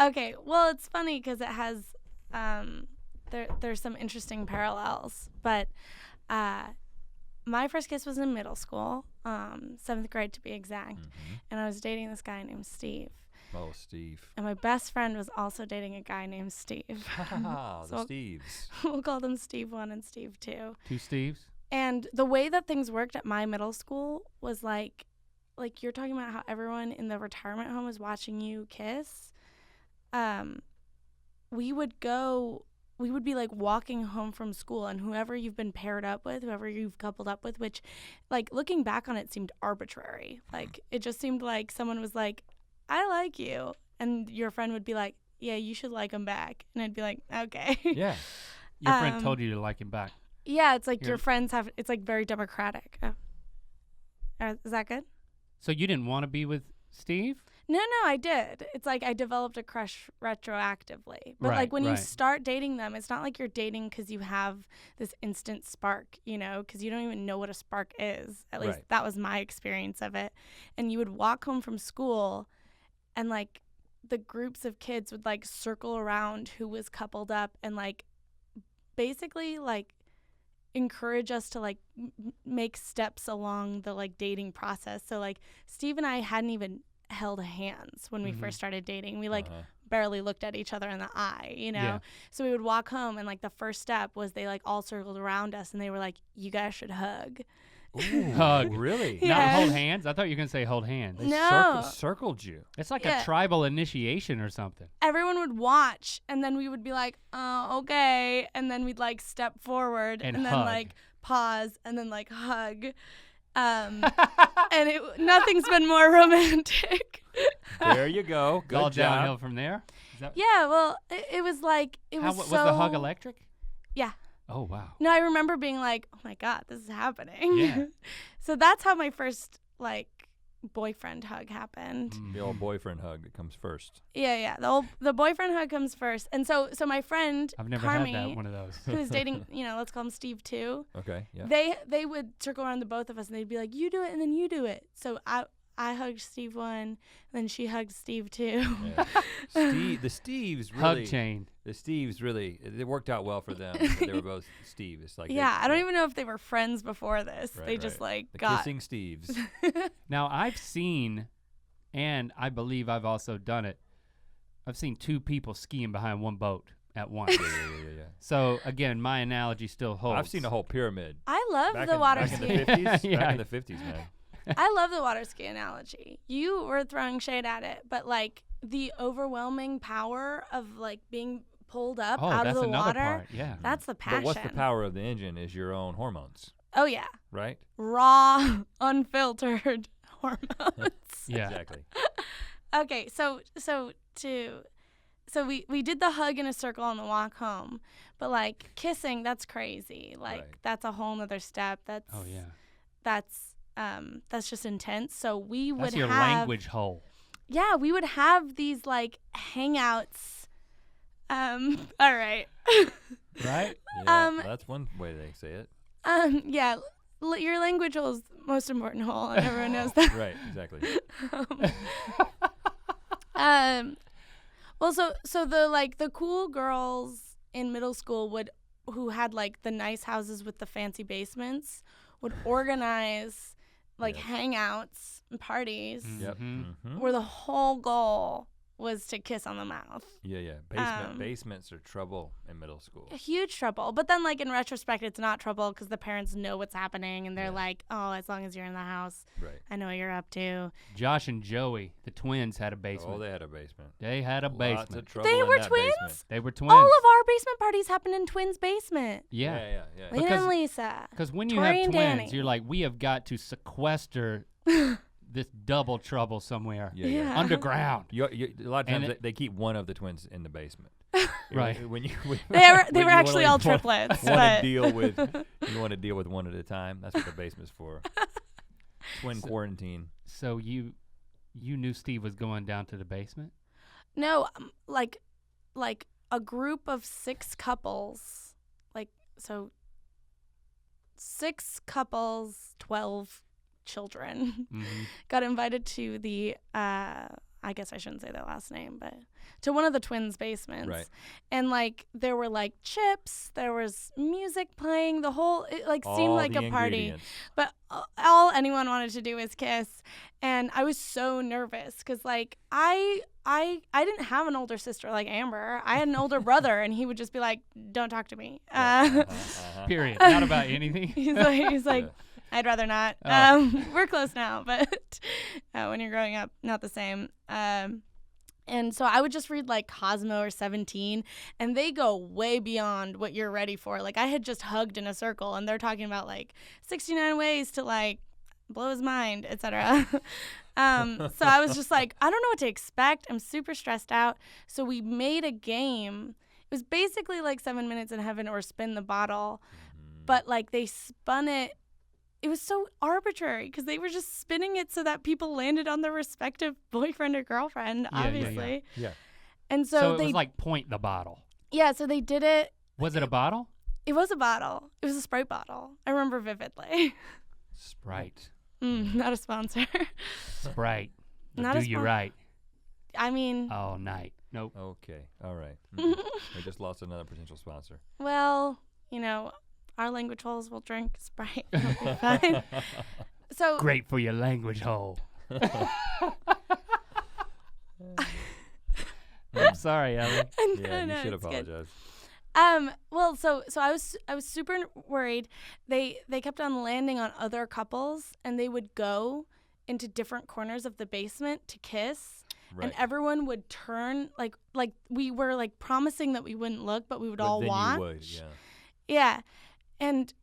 Okay, well, it's funny because it has, there's some interesting parallels, but my first kiss was in middle school, 7th grade to be exact, and I was dating this guy named Steve. Oh, Steve. And my best friend was also dating a guy named Steve. The So Steves. we'll call them Steve 1 and Steve 2. Two Steves? And the way that things worked at my middle school was like you're talking about how everyone in the retirement home was watching you kiss. We would be like walking home from school, and whoever you've been paired up with, whoever you've coupled up with, which like looking back on it seemed arbitrary. Like it just seemed like someone was like, I like you. And your friend would be like, yeah, you should like him back. And I'd be like, okay. Yeah. Your friend told you to like him back. Yeah, it's like your friends have, it's like very democratic. Is that good? So you didn't want to be with Steve? No, I did. It's like I developed a crush retroactively. But Right, like when you right. start dating them, it's not like you're dating because you have this instant spark, you know, because you don't even know what a spark is. At least Right. that was my experience of it. And you would walk home from school and like the groups of kids would like circle around who was coupled up and like basically like encourage us to like make steps along the like dating process. So like Steve and I hadn't even held hands when we first started dating. We like barely looked at each other in the eye, you know? Yeah. So we would walk home and like the first step was they like all circled around us and they were like, you guys should hug. Ooh, Hug. Really? Yeah. Not hold hands? I thought you were going to say hold hands. They No. circled you. It's like Yeah. a tribal initiation or something. Everyone would watch and then we would be like, oh, okay. And then we'd like step forward And and then hug. like pause and then like hug. And nothing's been more romantic. There you go. All Good job. downhill from there? Is that, Yeah, well, it was like, was the hug electric? Yeah. Oh, wow. No, I remember being like, oh my God, this is happening. Yeah. So that's how my first like boyfriend hug happened. The old boyfriend hug that comes first. Yeah. The boyfriend hug comes first. And so my friend I've never Carmi, had that one of those. who was dating, let's call him Steve too. Okay, yeah. They would circle around the both of us and they'd be like, you do it and then you do it. So I hugged Steve one, and then she hugged Steve two. Yeah. The Steves really. Hug chain. The Steves really, it worked out well for them. They were both Steve. It's like Yeah, I don't even know if they were friends before this. Right, they just like the got. kissing Steves. Now, I've seen, and I believe I've also done it, I've seen two people skiing behind one boat at once. Yeah. So, again, my analogy still holds. I've seen a whole pyramid. I love Back the in, water back in ski. the 50s. Yeah. Back in the 50s, man. I love the water ski analogy. You were throwing shade at it, but like the overwhelming power of like being pulled up out of that's the another water. part. Yeah. That's the passion. But what's the power of the engine is your own hormones, Oh yeah, right? raw, unfiltered hormones. Yeah. Exactly. Okay, so we did the hug in a circle on the walk home, but like kissing, that's crazy. Like Right. that's a whole nother step. That's Oh, yeah. that's just intense. So we would That's your have language hole. yeah, we would have these like hangouts. All right. Right? Yeah, that's one way they say it. Yeah, your language hole is the most important hole, and everyone knows that. Right, exactly. Well, so the cool girls in middle school who had like the nice houses with the fancy basements would organize like Yes. hangouts and parties Yep. Mhm. Mhm. where the whole goal was to kiss on the mouth. Yeah. Basements are trouble in middle school. A huge trouble. But then like in retrospect, it's not trouble because the parents know what's happening and they're Yeah. like, oh, as long as you're in the house, Right. I know what you're up to. Josh and Joey, the twins, had a basement. Oh, they had a basement. They had a Lots of basement. trouble They in were that twins? basement. They were twins. All of our basement parties happened in twins' basement. Yeah. Yeah. Lena Because- and Lisa. Because when you Tori have and twins, Danny. you're like, we have got to sequester this double trouble somewhere. Yeah. Underground. A lot of And times they keep one of the twins in the basement. Right. When you They were actually all triplets. Want to but deal with you want to deal with one at a time. That's what the basement's for. Twin quarantine. So you knew Steve was going down to the basement? no, like a group of 6 couples, like so 6 couples, 12 children Mm-hmm. got invited to the I guess I shouldn't say their last name, but to one of the twins' basements. Right. And like there were like chips, there was music playing, the whole it like seemed All like the a party. ingredients. But all anyone wanted to do was kiss, and I was so nervous because like I didn't have an older sister like Amber. I had an older brother, and he would just be like, "Don't talk to me." Period. Not about anything. He's like, Yeah. I'd rather not. Oh. We're close now, but when you're growing up, not the same. And so I would just read like Cosmo or 17, and they go way beyond what you're ready for. Like I had just hugged in a circle, and they're talking about like 69 ways to like blow his mind, etc. So I was just like, I don't know what to expect. I'm super stressed out. So we made a game. It was basically like 7 Minutes in Heaven or Spin the Bottle, but like they spun it. It was so arbitrary because they were just spinning it so that people landed on their respective boyfriend or girlfriend, Yeah, yeah, obviously. Yeah. And So so it they, was like point the bottle. yeah, so they did it. Was it a bottle? It was a bottle. It was a Sprite bottle. I remember vividly. Sprite. Not a sponsor. Sprite. Not Do a you spon- right I mean, all night. Nope. Okay. All right. We just lost another potential sponsor. well, our language holes will drink Sprite. It'll be fine. So Great for your language hole. I'm sorry, Ellie. Yeah, no, you should it's good. apologize. Well, so I was super worried. They kept on landing on other couples, and they would go into different corners of the basement to kiss, Right. and everyone would turn like we were like promising that we wouldn't look, but we would all then watch. You would, yeah. Yeah. And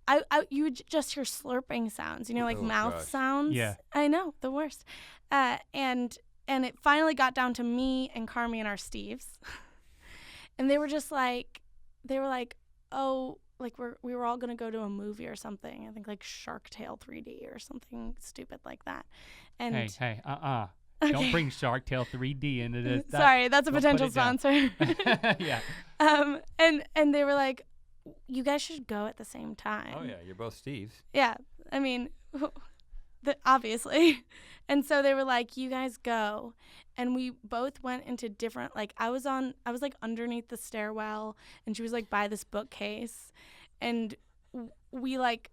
you would just hear slurping sounds, like mouth gosh. sounds. Yeah. I know, the worst. And it finally got down to me and Carmi and our Steves. And they were like, oh, like we were all going to go to a movie or something. I think like Shark Tale 3D or something stupid like that. And Hey, Okay. Don't bring Shark Tale 3D into this. Sorry, that's a don't potential put it down. sponsor. Yeah. And they were like, you guys should go at the same time. Oh yeah, you're both Steves. Yeah, I mean, obviously. And so they were like, you guys go. And we both went into different, like, I was like underneath the stairwell, and she was like by this bookcase. And we like,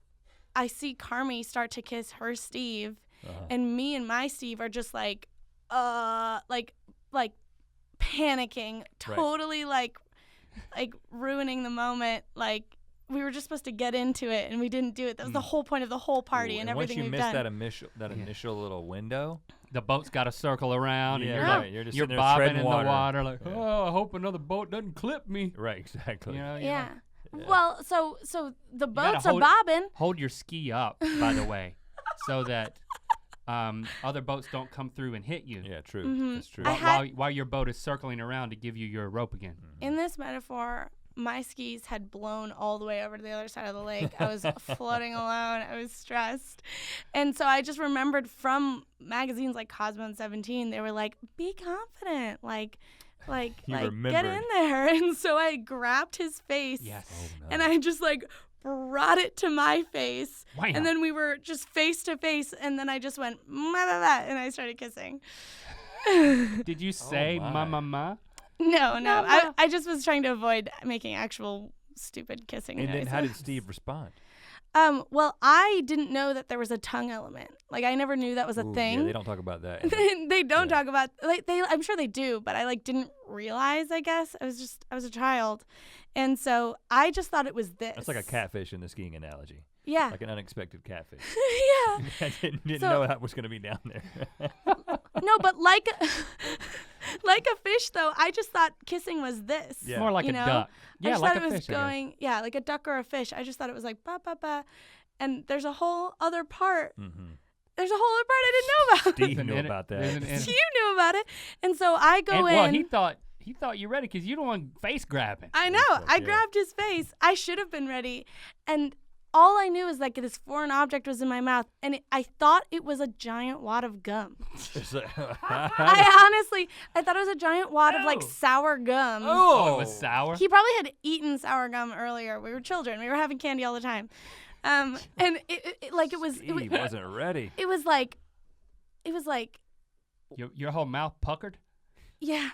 I see Carmi start to kiss her Steve, and me and my Steve are just like panicking, totally like ruining the moment. Like, we were just supposed to get into it, and we didn't do it. That was the whole point of the whole party and everything we've done. Once you miss that initial little window, The boat's got to circle around, and you're just you're sitting there bobbing treading in water. the water like, oh, I hope another boat doesn't clip me. Right, exactly. Yeah. Well, so the boats gotta are bobbing. Hold your ski up, by the way, so that other boats don't come through and hit you. Yeah, true. Mhm. That's true. While your boat is circling around to give you your rope again. In this metaphor, my skis had blown all the way over to the other side of the lake. I was floating alone. I was stressed. And so I just remembered from magazines like Cosmo and 17, they were like, be confident. Like get in there. And so I grabbed his face. Yes. And I just like brought it to my face. Wham. And then we were just face to face. And then I just went, "Ma, ma, ma," and I started kissing. Did you say my. ma? No. Mama. I just was trying to avoid making actual stupid kissing And then noises. how did Steve respond? Well, I didn't know that there was a tongue element. Like, I never knew that was a thing. Yeah, they don't talk about that. They don't talk about, like, I'm sure they do, but I like didn't realize, I guess. I was a child. And so I just thought it was this. That's like a catfish in the skiing analogy. Yeah. Like an unexpected catfish. Yeah. I didn't know that was going to be down there. No, but like a fish, though, I just thought kissing was this. Yeah. More like you a know? duck. I Yeah, just like thought a it was fish. I guess. going, yeah, like a duck or a fish. I just thought it was like ba ba ba, and there's a whole other part. Mm-hmm. There's a whole other part I didn't know about. Steve There's knew an about there's that. an You knew about it, and so I go and, in. Well, he thought you ready because you don't want face grabbing. I know. That's right, I yeah. grabbed his face. I should have been ready, and all I knew is like this foreign object was in my mouth, and I thought it was a giant wad of gum. I thought it was a giant wad of like Oh. sour gum. Oh, it was sour. He probably had eaten sour gum earlier. We were children. We were having candy all the time. And it wasn't ready. It was like, Your whole mouth puckered. yeah.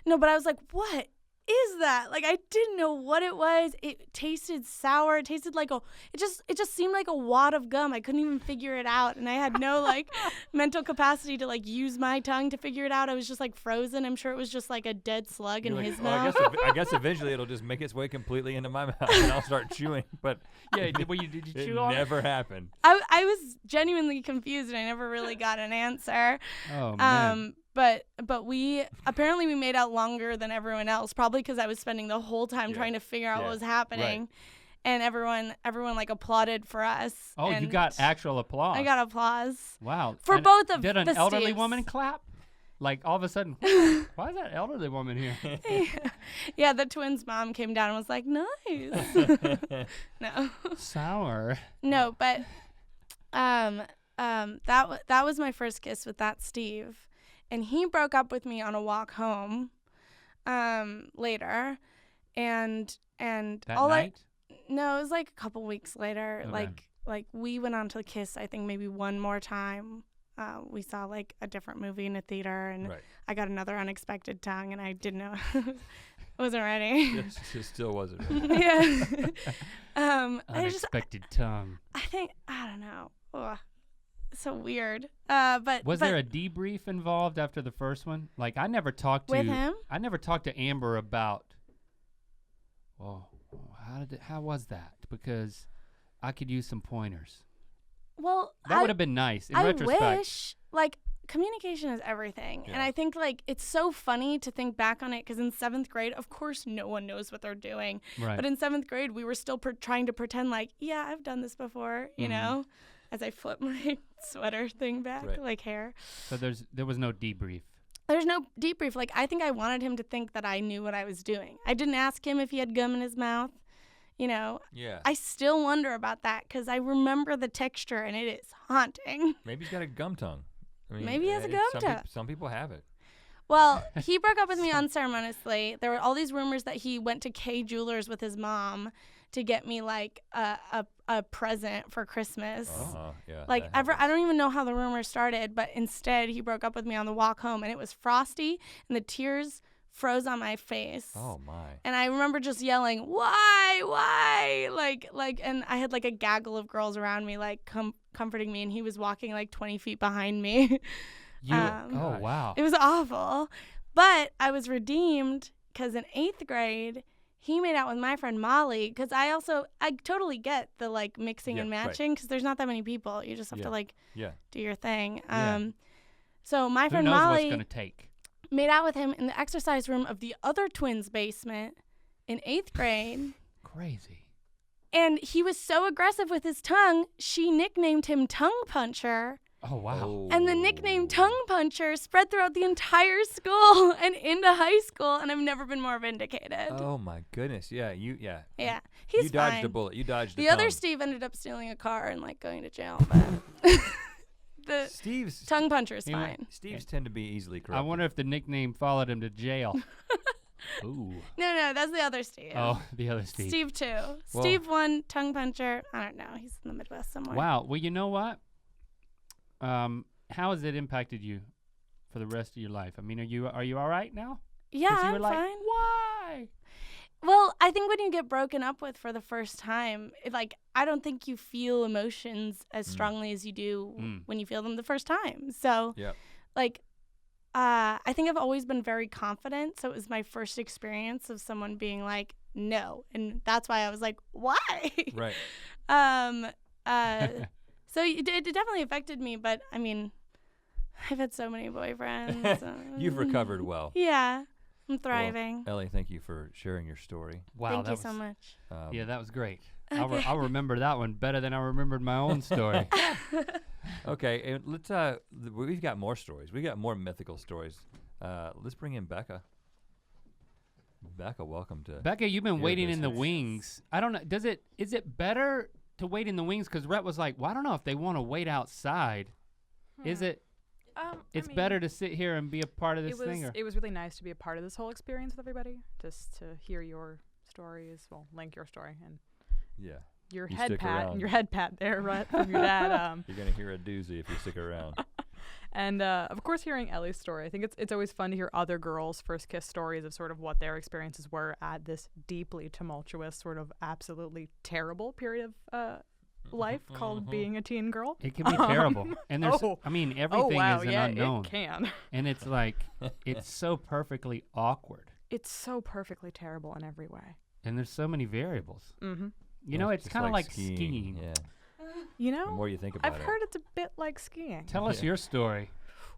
No, but I was like, what is that? Like, I didn't know what it was. It tasted sour. It tasted like it just seemed like a wad of gum. I couldn't even figure it out. And I had no like mental capacity to like use my tongue to figure it out. I was just like frozen. I'm sure it was just like a dead slug in You're his like, well, mouth. I guess eventually it'll just make its way completely into my mouth and I'll start chewing. But Yeah, did you it chew on it? never happened. I was genuinely confused and I never really got an answer. Oh man. But we made out longer than everyone else, probably because I was spending the whole time trying to figure out what was happening, and everyone like applauded for us. Oh, you got actual applause. I got applause. Wow. For both of Did an the elderly Steves. woman clap? Like all of a sudden, why is that elderly woman here? Yeah, the twins' mom came down and was like, nice. No. Sour. No, but that was my first kiss with that Steve. And he broke up with me on a walk home later. And That all night? No, it was like a couple weeks later. Okay. Like we went on to kiss, I think maybe one more time. We saw like a different movie in a theater, and I got another unexpected tongue, and I didn't know wasn't ready. It still wasn't ready. Yeah. Unexpected tongue. I don't know. Ugh. So weird. But was there a debrief involved after the first one? Like I never talked to with him? I never talked to Amber about. Well, how was that? Because I could use some pointers. Well, that would have been nice in retrospect. I wish, like, communication is everything. Yeah. And I think, like, it's so funny to think back on it because in 7th grade, of course, no one knows what they're doing. Right. But in 7th grade, we were still trying to pretend like, yeah, I've done this before, you know, as I flip my sweater thing back, like hair. So there was no debrief. There's no debrief. Like, I think I wanted him to think that I knew what I was doing. I didn't ask him if he had gum in his mouth. You know, I still wonder about that because I remember the texture and it is haunting. Maybe he's got a gum tongue. I mean, maybe he has a gum tongue. Some people have it. Well, he broke up with me unceremoniously. There were all these rumors that he went to K Jewelers with his mom to get me like a present for Christmas. Yeah. Like I don't even know how the rumor started, but instead he broke up with me on the walk home, and it was frosty, and the tears froze on my face. Oh my. And I remember just yelling, why? Like, and I had like a gaggle of girls around me, like comforting me, and he was walking like 20 feet behind me. Oh, wow. It was awful. But I was redeemed because in 8th grade, he made out with my friend Molly, because I totally get the like mixing and matching, because there's not that many people. You just have to like do your thing. So my friend Who knows Molly what's gonna take? Made out with him in the exercise room of the other twins' basement in 8th grade. Crazy. And he was so aggressive with his tongue, she nicknamed him Tongue Puncher. Oh, wow. And the nickname Tongue Puncher spread throughout the entire school and into high school, and I've never been more vindicated. Oh my goodness. Yeah, he's you dodged fine. a bullet. You dodged the tongue. other Steve ended up stealing a car and like going to jail, but Steve's Tongue Puncher is fine. Steve's tend to be easily corrupted. I wonder if the nickname followed him to jail. Ooh. No, that's the other Steve. Oh, the other Steve. Steve 2. Well, Steve 1, Tongue Puncher. I don't know. He's in the Midwest somewhere. Wow. Well, you know what? How has it impacted you for the rest of your life? I mean, are you all right now? Yeah, I'm fine. Why? Well, I think when you get broken up with for the first time, I don't think you feel emotions as strongly as you do when you feel them the first time. So, I think I've always been very confident. So it was my first experience of someone being like, no. And that's why I was like, why? Right. So it definitely affected me. But, I mean, I've had so many boyfriends. You've recovered well. Yeah. I'm thriving. Well, Ellie, thank you for sharing your story. Wow, thank you so much. Yeah, that was great. Okay. I'll remember that one better than I remembered my own story. Okay, and let's. We've got more stories. We got more mythical stories. Let's bring in Becca. Becca, welcome to. Becca, you've been Ear waiting in the Biscuits. wings. I don't know. Is it better to wait in the wings? Because Rhett was like, well, I don't know if they want to wait outside. Is it? It's better to sit here and be a part of this thing. It was really nice to be a part of this whole experience with everybody, just to hear your stories. Well, Link, your story, and your head pat there, Rhett, from your dad. You're gonna hear a doozy if you stick around. And of course, hearing Ellie's story, I think it's always fun to hear other girls' first kiss stories of sort of what their experiences were at this deeply tumultuous, sort of absolutely terrible period of life called being a teen girl. It can be terrible. And there's everything is an unknown. It can. And it's like it's so perfectly awkward. It's so perfectly terrible in every way. And there's so many variables. Mm-hmm. You know, it's kind of like skiing. Yeah. You know, The more you think about I've heard it's a bit like skiing. Tell us your story.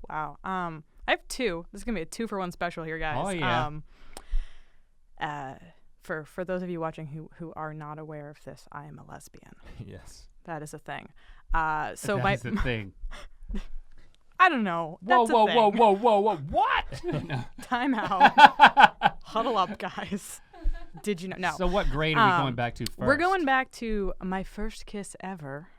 Wow. I have 2. This is gonna be a 2-for-1 special here, guys. Oh yeah. For those of you watching who are not aware of this, I am a lesbian. Yes. That is a thing. So that's a thing. I don't know. Whoa, That's whoa, a thing. whoa, whoa, whoa, whoa! What? No. Time out. Huddle up, guys. Did you know? No. So what grade are we going back to first? We're going back to my first kiss ever.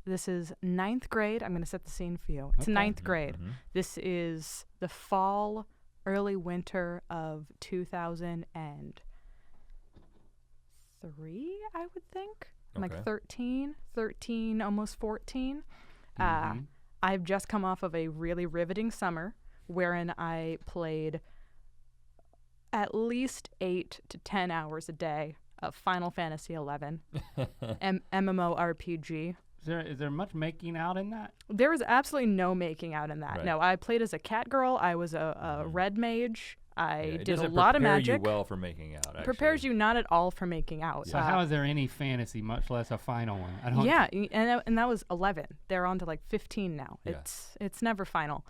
This is 9th grade. I'm going to set the scene for you. It's 9th grade. Mm-hmm. This is the fall, early winter of 2003, I would think. I'm like 13, almost 14. I've just come off of a really riveting summer wherein I played at least 8 to 10 hours a day of Final Fantasy XI, MMORPG. Is there much making out in that? There was absolutely no making out in that. Right. No, I played as a cat girl. I was a red mage. I did a lot of It magic. doesn't prepare you well for making out, actually. Prepares you not at all for making out. So how is there any fantasy, much less a final one? I don't. Yeah, and that was 11. They're on to like 15 now. Yeah. It's never final.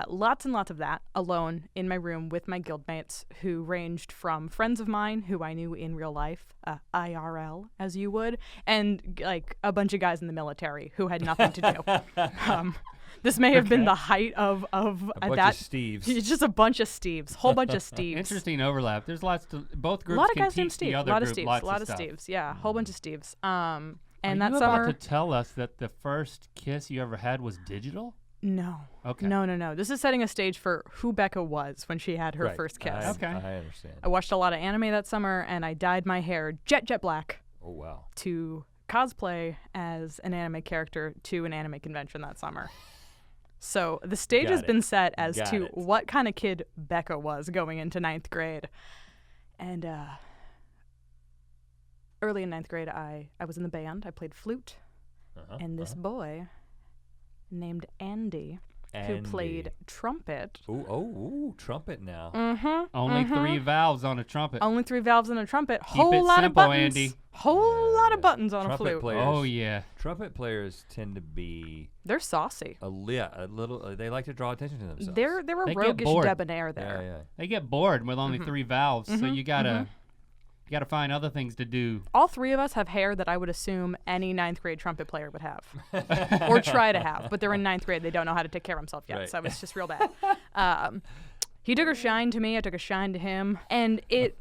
Lots and lots of that alone in my room with my guildmates who ranged from friends of mine who I knew in real life, IRL as you would, and like a bunch of guys in the military who had nothing to do. This may have been the height of a bunch of Steves. It's just a bunch of Steves, whole bunch of Steves. Interesting overlap. There's lots to both groups. A lot of can guys named teach Steve. the A other lot of group Steves. lots A lot of of stuff. Steves. Yeah, a whole bunch of Steves. And Are that you summer. about to tell us that the first kiss you ever had was digital? No. Okay. No. This is setting a stage for who Becca was when she had her Right. first kiss. Okay. I understand. I watched a lot of anime that summer, and I dyed my hair jet black Oh, wow. to cosplay as an anime character to an anime convention that summer. So the stage Got has it. been set as Got to it. what kind of kid Becca was going into 9th grade. And early in 9th grade, I was in the band. I played flute. Uh-huh. And this boy named Andy, who played trumpet. Ooh, trumpet now. Mm-hmm. Only 3 valves on a trumpet. Only 3 valves in a trumpet. Keep Whole it lot simple, of buttons. Andy. Whole lot of buttons on a Trumpet flute. players. Oh yeah. Trumpet players tend to be They're saucy. a little. They like to draw attention to themselves. They're a They get roguish bored. debonair yeah, there. yeah. They get bored with only 3 valves, so you gotta find other things to do. All 3 of us have hair that I would assume any 9th grade trumpet player would have, or try to have. But they're in 9th grade; they don't know how to take care of themselves yet. Right. So it's just real bad. He took a shine to me. I took a shine to him, and it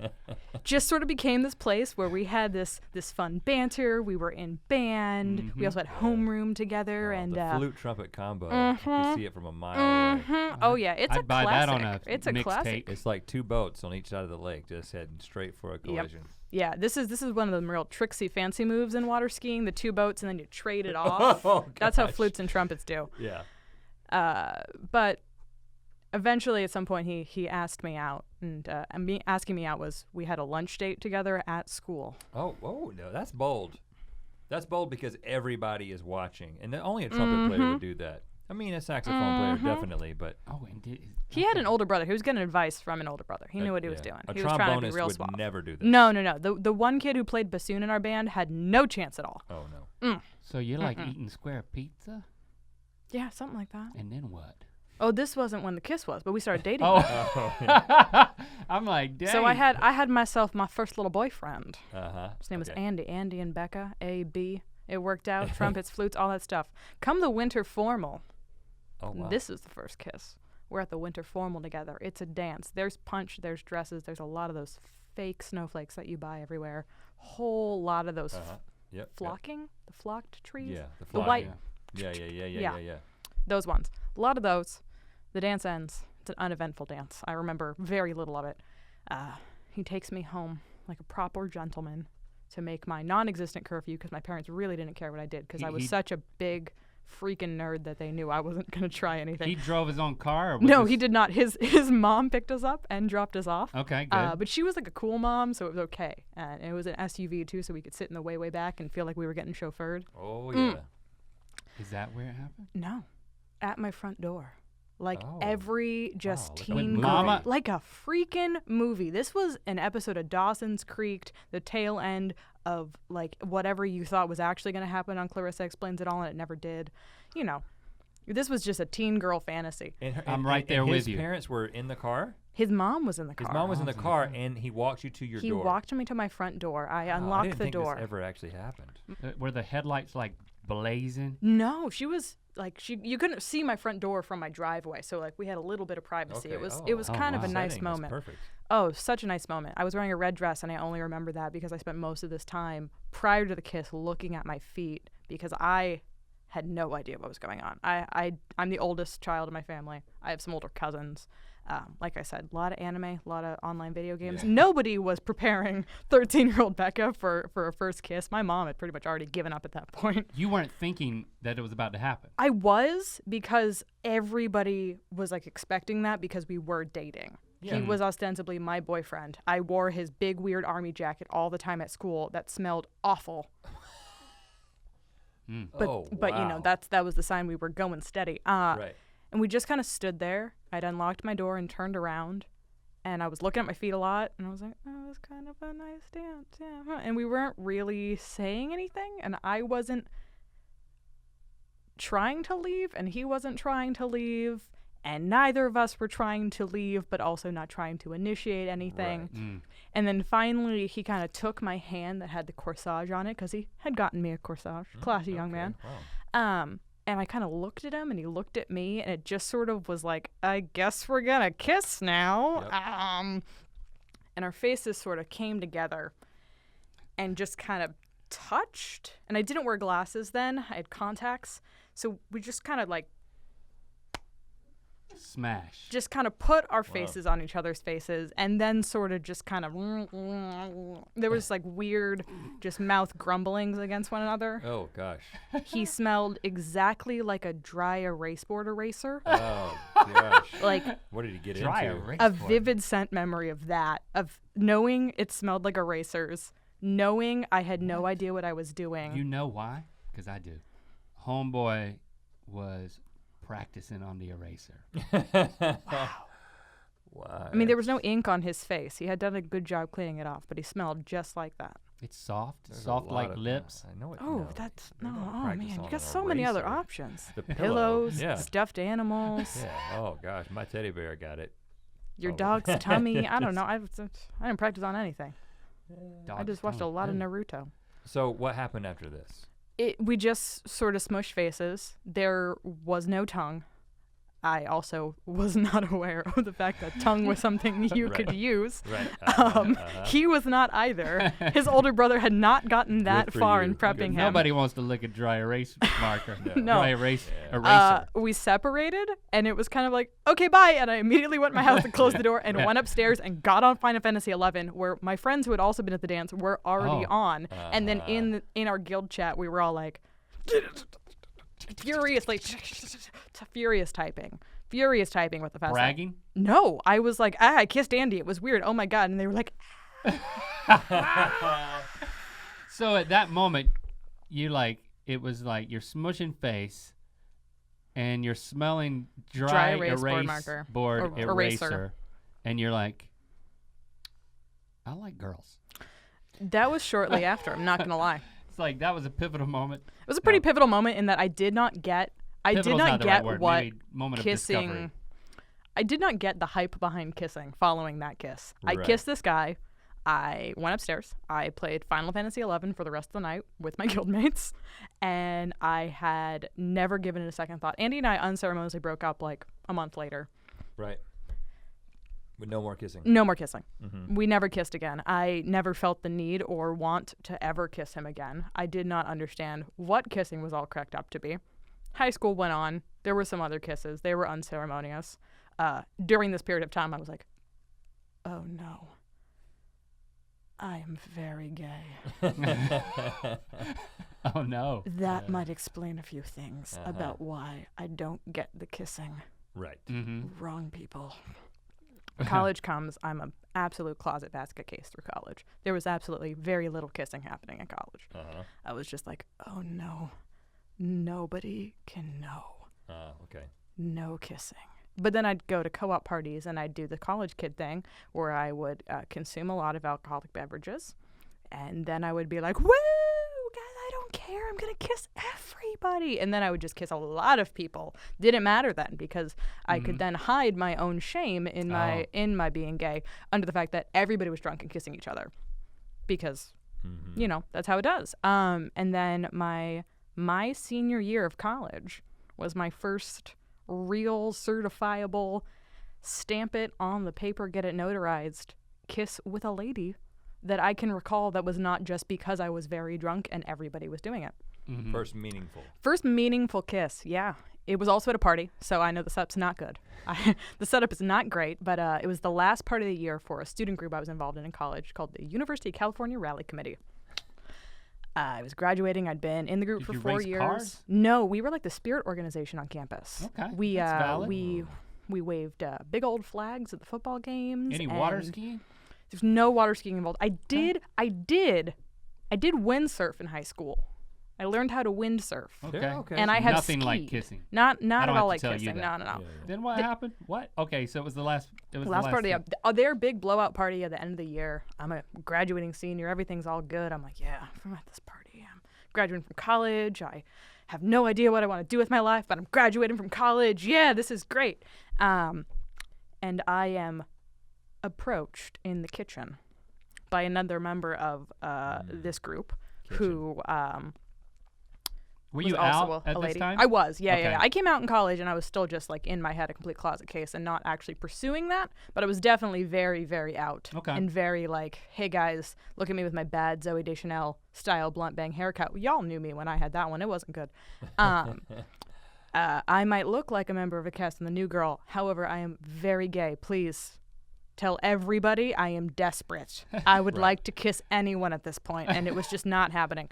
just sort of became this place where we had this fun banter. We were in band. We also had homeroom together, and the flute trumpet combo. You can see it from a mile away. oh yeah, it's a I'd buy classic. that on a It's a mixtape. classic. It's like 2 boats on each side of the lake, just heading straight for a collision. Yeah, this is one of the real tricksy fancy moves in water skiing. The 2 boats, and then you trade it off. Oh, That's how gosh. flutes and trumpets do. Yeah. But eventually, at some point, he asked me out, and me asking me out was we had a lunch date together at school. Oh, no, that's bold. That's bold because everybody is watching, and only a trumpet player would do that. I mean, a saxophone player definitely, but Oh, and He had an older brother. He was getting advice from an older brother. He knew what he was doing. A He was trying to be trombonist real would suave. never do this. No. The one kid who played bassoon in our band had no chance at all. Oh no. so you're like eating square pizza, Yeah, something like that. and then what? Oh, this wasn't when the kiss was, but we started dating. Oh, Oh, yeah. I'm like, dang. So I had myself my first little boyfriend. Uh-huh. His name was Okay. Andy and Becca, A-B. It worked out, trumpets, flutes, all that stuff. Come the winter formal. Oh, wow. This is the first kiss. We're at the winter formal together. It's a dance. There's punch, there's dresses, there's a lot of those fake snowflakes that you buy everywhere. Whole lot of those Uh-huh. Yep. flocking, the flocked trees. Yeah. The The flock, white, Yeah. those ones. A lot of those. The dance ends. It's an uneventful dance. I remember very little of it. He takes me home like a proper gentleman to make my non-existent curfew because my parents really didn't care what I did because I was He- such a big freaking nerd that they knew I wasn't going to try anything. He drove his own car? Or was No, this- he did not. His mom picked us up and dropped us off. Okay, good. But she was like a cool mom, so it was okay. And it was an SUV too, so we could sit in the way back and feel like we were getting chauffeured. Oh yeah. Is that where it happened? No, at my front door. Like Oh. every just Wow, like a teen movie. girl. Mama- Like a freaking movie. This was an episode of Dawson's Creek, the tail end of like whatever you thought was actually going to happen on Clarissa Explains It All, and it never did. You know, this was just a teen girl fantasy. And I'm right there with his you. His parents were in the car. His mom was in the car. His mom was in the Mom's in the car, car. and he walked you to your He door. walked me to my front door. I Wow, I unlocked didn't the think door. This ever actually happened. Were the headlights like blazing? No, she was like you couldn't see my front door from my driveway, so like we had a little bit of privacy. Okay. It was Oh, kind of wow. a nice Setting is moment. Perfect. Oh, such a nice moment. I was wearing a red dress, and I only remember that because I spent most of this time prior to the kiss looking at my feet because I had no idea what was going on. I'm the oldest child in my family. I have some older cousins. Like I said, a lot of anime, a lot of online video games. Yeah. Nobody was preparing 13-year-old Becca for a first kiss. My mom had pretty much already given up at that point. You weren't thinking that it was about to happen. I was because everybody was like expecting that because we were dating. Yeah. He was ostensibly my boyfriend. I wore his big, weird army jacket all the time at school that smelled awful. But you know, that was the sign we were going steady. Right. And we just kind of stood there. I'd unlocked my door and turned around. And I was looking at my feet a lot. And I was like, oh, it was kind of a nice dance. Yeah. And we weren't really saying anything. And I wasn't trying to leave. And he wasn't trying to leave. And neither of us were trying to leave, but also not trying to initiate anything. Right. And then finally, he kind of took my hand that had the corsage on it, because he had gotten me a corsage. Classy young man. Wow. And I kind of looked at him, and he looked at me, and it just sort of was like, I guess we're going to kiss now. Yep. And our faces sort of came together and just kind of touched. And I didn't wear glasses then. I had contacts. So we just kind of like Smash. just kind of put our faces on each other's faces, and then sort of just kind of there was like weird just mouth grumblings against one another. Oh gosh. He smelled exactly like a dry erase board eraser. Oh gosh. Like What did he get Dry into? erase a board. vivid scent memory of that, of knowing it smelled like erasers, knowing I had no idea what I was doing. You know why? Because I do. Homeboy was practicing on the eraser. Wow. I mean, there was no ink on his face. He had done a good job cleaning it off, but he smelled just like that. It's soft, There's a soft lot like of- lips. I know it. Oh, no, that's you no. don't Oh practice man, you on got an so many other eraser. options. The pillow, Pillows, yeah. stuffed animals, Yeah. Oh gosh, my teddy bear got it. your Oh. dog's tummy. I don't know. I didn't practice on anything. I Dog's just watched a tongue. lot of Naruto. So what happened after this? We just sort of smushed faces. There was no tongue. I also was not aware of the fact that tongue was something you Right. could use. Right. He was not either. His older brother had not gotten that for far you. in Good prepping for him. Nobody wants to lick a dry erase marker. No. Dry erase Yeah. eraser. We separated, and it was kind of like, okay, bye. And I immediately went to my house and closed the door and went upstairs and got on Final Fantasy XI, where my friends who had also been at the dance were already Oh. on. And then in our guild chat, we were all like, furious typing with the fast. Bragging? No, I was like, I kissed Andy. It was weird. Oh my God. And they were like, So at that moment, it was like you're smushing face and you're smelling dry erase board erase marker. board Or eraser. eraser. And you're like, I like girls. that was shortly after. I'm not going to lie. It's like that was a pivotal moment. It was a pretty pivotal moment in that I did not get Pivotal's not the right get word. what Maybe moment of kissing. discovery. I did not get the hype behind kissing following that kiss. I Right. kissed this guy. I went upstairs. I played Final Fantasy XI for the rest of the night with my guildmates, and I had never given it a second thought. Andy and I unceremoniously broke up like a month later. Right. With no more kissing. No more kissing. Mm-hmm. We never kissed again. I never felt the need or want to ever kiss him again. I did not understand what kissing was all cracked up to be. High school went on. There were some other kisses. They were unceremonious. During this period of time, I was like, oh no. I am very gay. Oh no. That might explain a few things about why I don't get the kissing. Right. Mm-hmm. Wrong people. College comes, I'm an absolute closet basket case through college. There was absolutely very little kissing happening in college. I was just like, oh no, nobody can know. Okay. No kissing. But then I'd go to co-op parties and I'd do the college kid thing where I would consume a lot of alcoholic beverages. And then I would be like, woo, guys, I don't care. I'm going to kiss everybody. And then I would just kiss a lot of people. Didn't matter then because I could then hide my own shame in my being gay under the fact that everybody was drunk and kissing each other. Because, you know, that's how it does. And then my senior year of college was my first real certifiable stamp it on the paper, get it notarized kiss with a lady that I can recall that was not just because I was very drunk and everybody was doing it. Mm-hmm. First meaningful Kiss, yeah. It was also at a party, so I know the setup's not good. The setup is not great, but it was the last party of the year for a student group I was involved in college called the University of California Rally Committee. I was graduating. I'd been in the group Did for you 4 race years. cars? No, we were like the spirit organization on campus. Okay, We that's valid. We waved big old flags at the football games. Any water skiing? There's no water skiing involved. I did windsurf in high school. I learned how to windsurf. Okay. And I have nothing skied. like kissing. Not I at don't all have to like tell you kissing. that. No. Then what happened? What? Okay, so it was the last. It was Last party. thing. Their big blowout party at the end of the year. I'm a graduating senior. Everything's all good. I'm like, yeah, I'm at this party. I'm graduating from college. I have no idea what I want to do with my life, but I'm graduating from college. Yeah, this is great. And I am approached in the kitchen by another member of this group who Were was you also out a at lady. this time? I was, yeah. Okay. I came out in college and I was still just like in my head a complete closet case and not actually pursuing that, but I was definitely very, very out. Okay. And very like, hey guys, look at me with my bad Zooey Deschanel style blunt bang haircut. Y'all knew me when I had that one. It wasn't good. I might look like a member of a cast in The New Girl. However, I am very gay. Please tell everybody I am desperate. I would like to kiss anyone at this point, and it was just not happening.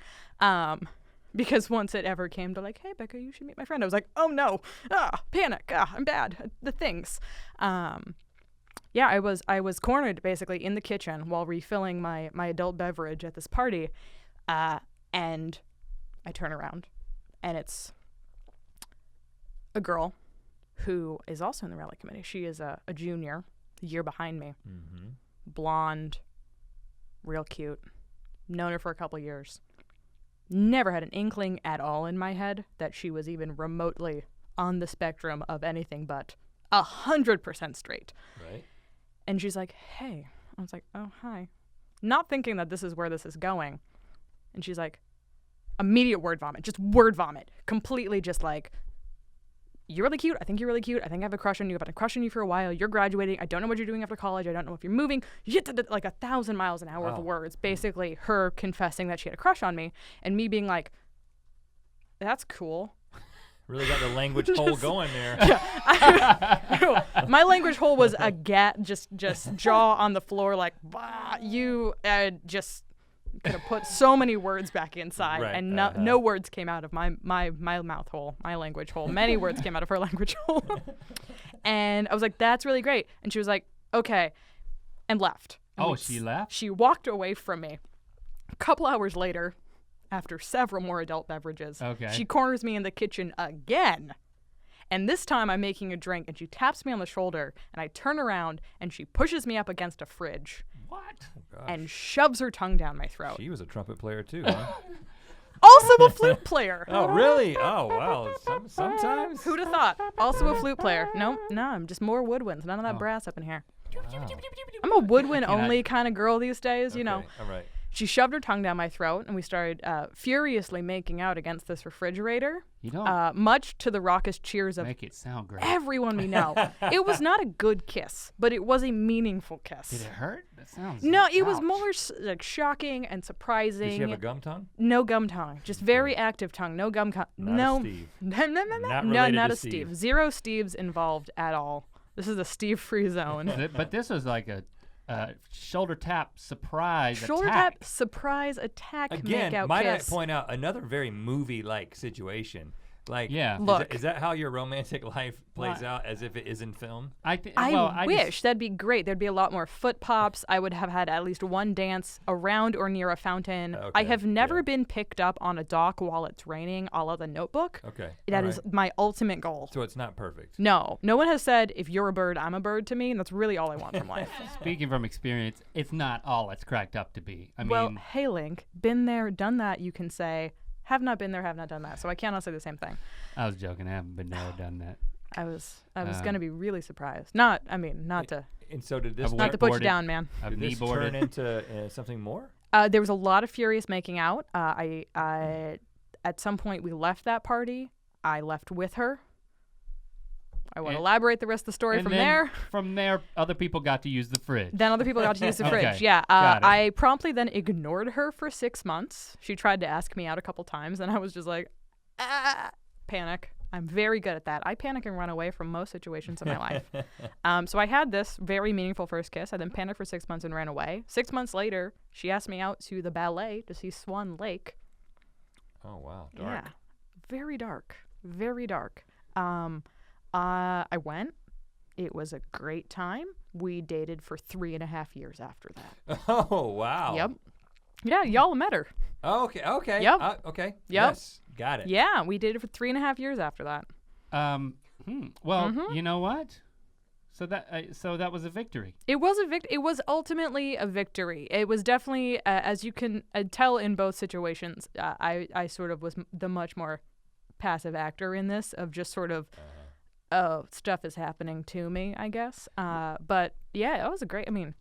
Because once it ever came to like, hey, Becca, you should meet my friend, I was like, oh no, panic, I'm bad, the things. Yeah, I was cornered basically in the kitchen while refilling my adult beverage at this party, and I turn around, and it's a girl who is also in the rally committee. She is a junior, a year behind me, blonde, real cute, known her for a couple years. Never had an inkling at all in my head that she was even remotely on the spectrum of anything but 100% straight. Right. And she's like, hey. I was like, oh, hi. Not thinking that this is where this is going. And she's like, immediate word vomit. Just word vomit. Completely just like, you're really cute. I think you're really cute. I think I have a crush on you. I've had a crush on you for a while. You're graduating. I don't know what you're doing after college. I don't know if you're moving. Like 1,000 miles an hour of words. Basically, her confessing that she had a crush on me, and me being like, "That's cool." Really got the language hole going there. Yeah. My language hole was a just jaw on the floor, like, bah, you just could have put so many words back inside, Right, and no words came out of my mouth hole, my language hole. Many words came out of her language hole. And I was like, that's really great. And she was like, okay, and left. And she left? She walked away from me. A couple hours later, after several more adult beverages, she corners me in the kitchen again. And this time I'm making a drink, and she taps me on the shoulder, and I turn around, and she pushes me up against a fridge. What? Oh, And shoves her tongue down my throat. she was a trumpet player too, huh? Also a flute player. Oh, really? Oh, wow. Sometimes. Who'd have thought? Also a flute player. No, I'm just more woodwinds. None of that brass up in here. Wow. I'm a woodwind only kind of girl these days, you know. Okay, all right. She shoved her tongue down my throat, and we started furiously making out against this refrigerator, You don't much to the raucous cheers of make it sound great. everyone we know. It was not a good kiss, but it was a meaningful kiss. Did it hurt? That sounds. No, it was ouch. more like shocking and surprising. Did she have a gum tongue? No gum tongue, just very active tongue. No gum tongue. Not a Steve. No, Not no, related not to a Steve. Steve. Zero Steves involved at all. This is a Steve-free zone. But this was like a shoulder tap surprise Shoulder attack. tap, surprise attack, Again, make-out might kiss. I point out another very movie-like situation? Like, Yeah. Look. is that how your romantic life plays out, as if it is in film? I wish that'd be great. There'd be a lot more foot pops. I would have had at least one dance around or near a fountain. I Okay, have never yeah. been picked up on a dock while it's raining, a la The Notebook. Okay. That all is right. my ultimate goal. So it's not perfect. No one has said, if you're a bird, I'm a bird to me, and that's really all I want from life. Speaking from experience, it's not all it's cracked up to be. I Well, mean, hey, Link, been there, done that, you can say. Have not been there, have not done that. So I cannot say the same thing. I was joking. I haven't been there or done that. I was going to be really surprised. Not to And so did this I've not to put you boarded. down, man. I've did knee this boarded. turn into something more? There was a lot of furious making out. I at some point we left that party. I left with her. I won't And- elaborate the rest of the story And from then there. From there, other people got to use the fridge. Then other people got to use the Okay, fridge. Yeah. got it. I promptly then ignored her for 6 months. She tried to ask me out a couple times, and I was just like, panic. I'm very good at that. I panic and run away from most situations in my life. So I had this very meaningful first kiss. I then panicked for 6 months and ran away. 6 months later, she asked me out to the ballet to see Swan Lake. Oh, wow. Dark. Yeah. Very dark. Very dark. I went. It was a great time. We dated for 3.5 years after that. Oh, wow. Yep. Yeah, y'all met her. Okay. Yep. Okay. Yep. Yes. Got it. Yeah, we dated for 3.5 years after that. Well, you know what? So that was a victory. It was It was ultimately a victory. It was definitely, as you can tell in both situations, I sort of was the much more passive actor in this, of just sort of, oh, stuff is happening to me, I guess. But yeah, it was a great, I mean,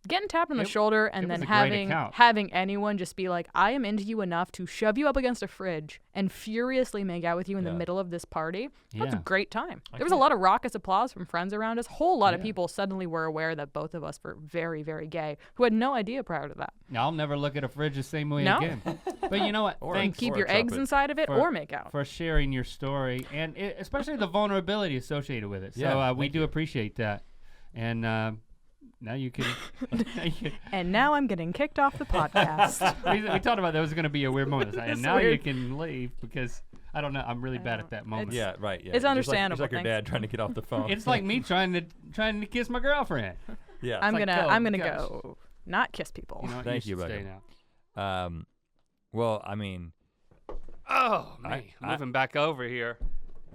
getting tapped on the shoulder and then having anyone just be like, I am into you enough to shove you up against a fridge and furiously make out with you in the middle of this party. That's a great time. There was a lot of raucous applause from friends around us. Whole lot of people suddenly were aware that both of us were very, very gay, who had no idea prior to that. I'll never look at a fridge the same way again. But you know what? Thanks. Keep your eggs inside of it or make out. For sharing your story, and especially the vulnerability associated with it. So we do appreciate that. And now you can. And now I'm getting kicked off the podcast. we talked about that was going to be a weird moment. And now you can leave because I don't know. I'm really bad at that moment. Yeah, right. Yeah. It's understandable. It's like your dad trying to get off the phone. It's like me trying to kiss my girlfriend. Yeah. I'm gonna go not kiss people. You know, Thank you, Becca. Becca. Well, I mean. Oh man, moving back over here.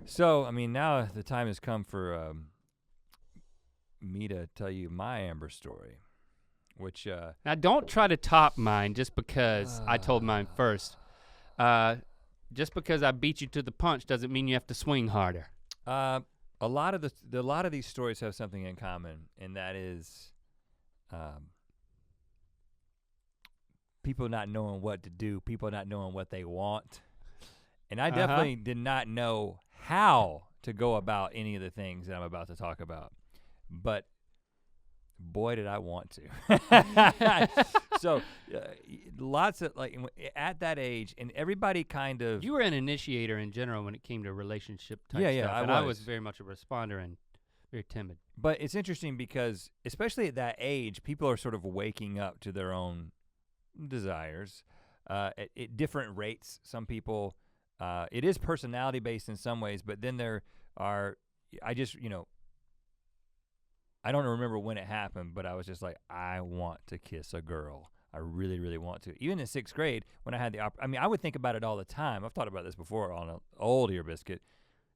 So I mean, now the time has come for me to tell you my Amber story, which now don't try to top mine just because I told mine first. Just because I beat you to the punch doesn't mean you have to swing harder. A lot of these stories have something in common, and that is people not knowing what to do, people not knowing what they want. And I definitely did not know how to go about any of the things that I'm about to talk about. But boy, did I want to. So lots of, like, at that age, and everybody kind of. You were an initiator in general when it came to relationship type stuff. Yeah, I was very much a responder and very timid. But it's interesting because, especially at that age, people are sort of waking up to their own desires at different rates. Some people, it is personality based in some ways, but then there are, I don't remember when it happened, but I was just like, I want to kiss a girl. I really, really want to. Even in 6th grade, when I had I would think about it all the time. I've thought about this before on an old Ear Biscuit,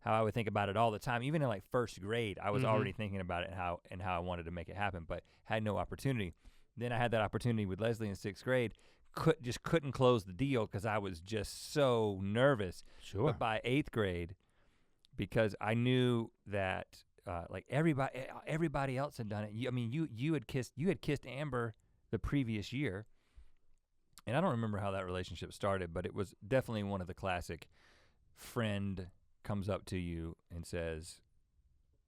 how I would think about it all the time. Even in like 1st grade, I was already thinking about it and how I wanted to make it happen, but had no opportunity. Then I had that opportunity with Leslie in 6th grade. Couldn't close the deal because I was just so nervous. Sure. But by 8th grade, because I knew that like everybody else had done it. You had kissed Amber the previous year, and I don't remember how that relationship started, but it was definitely one of the classic friend comes up to you and says,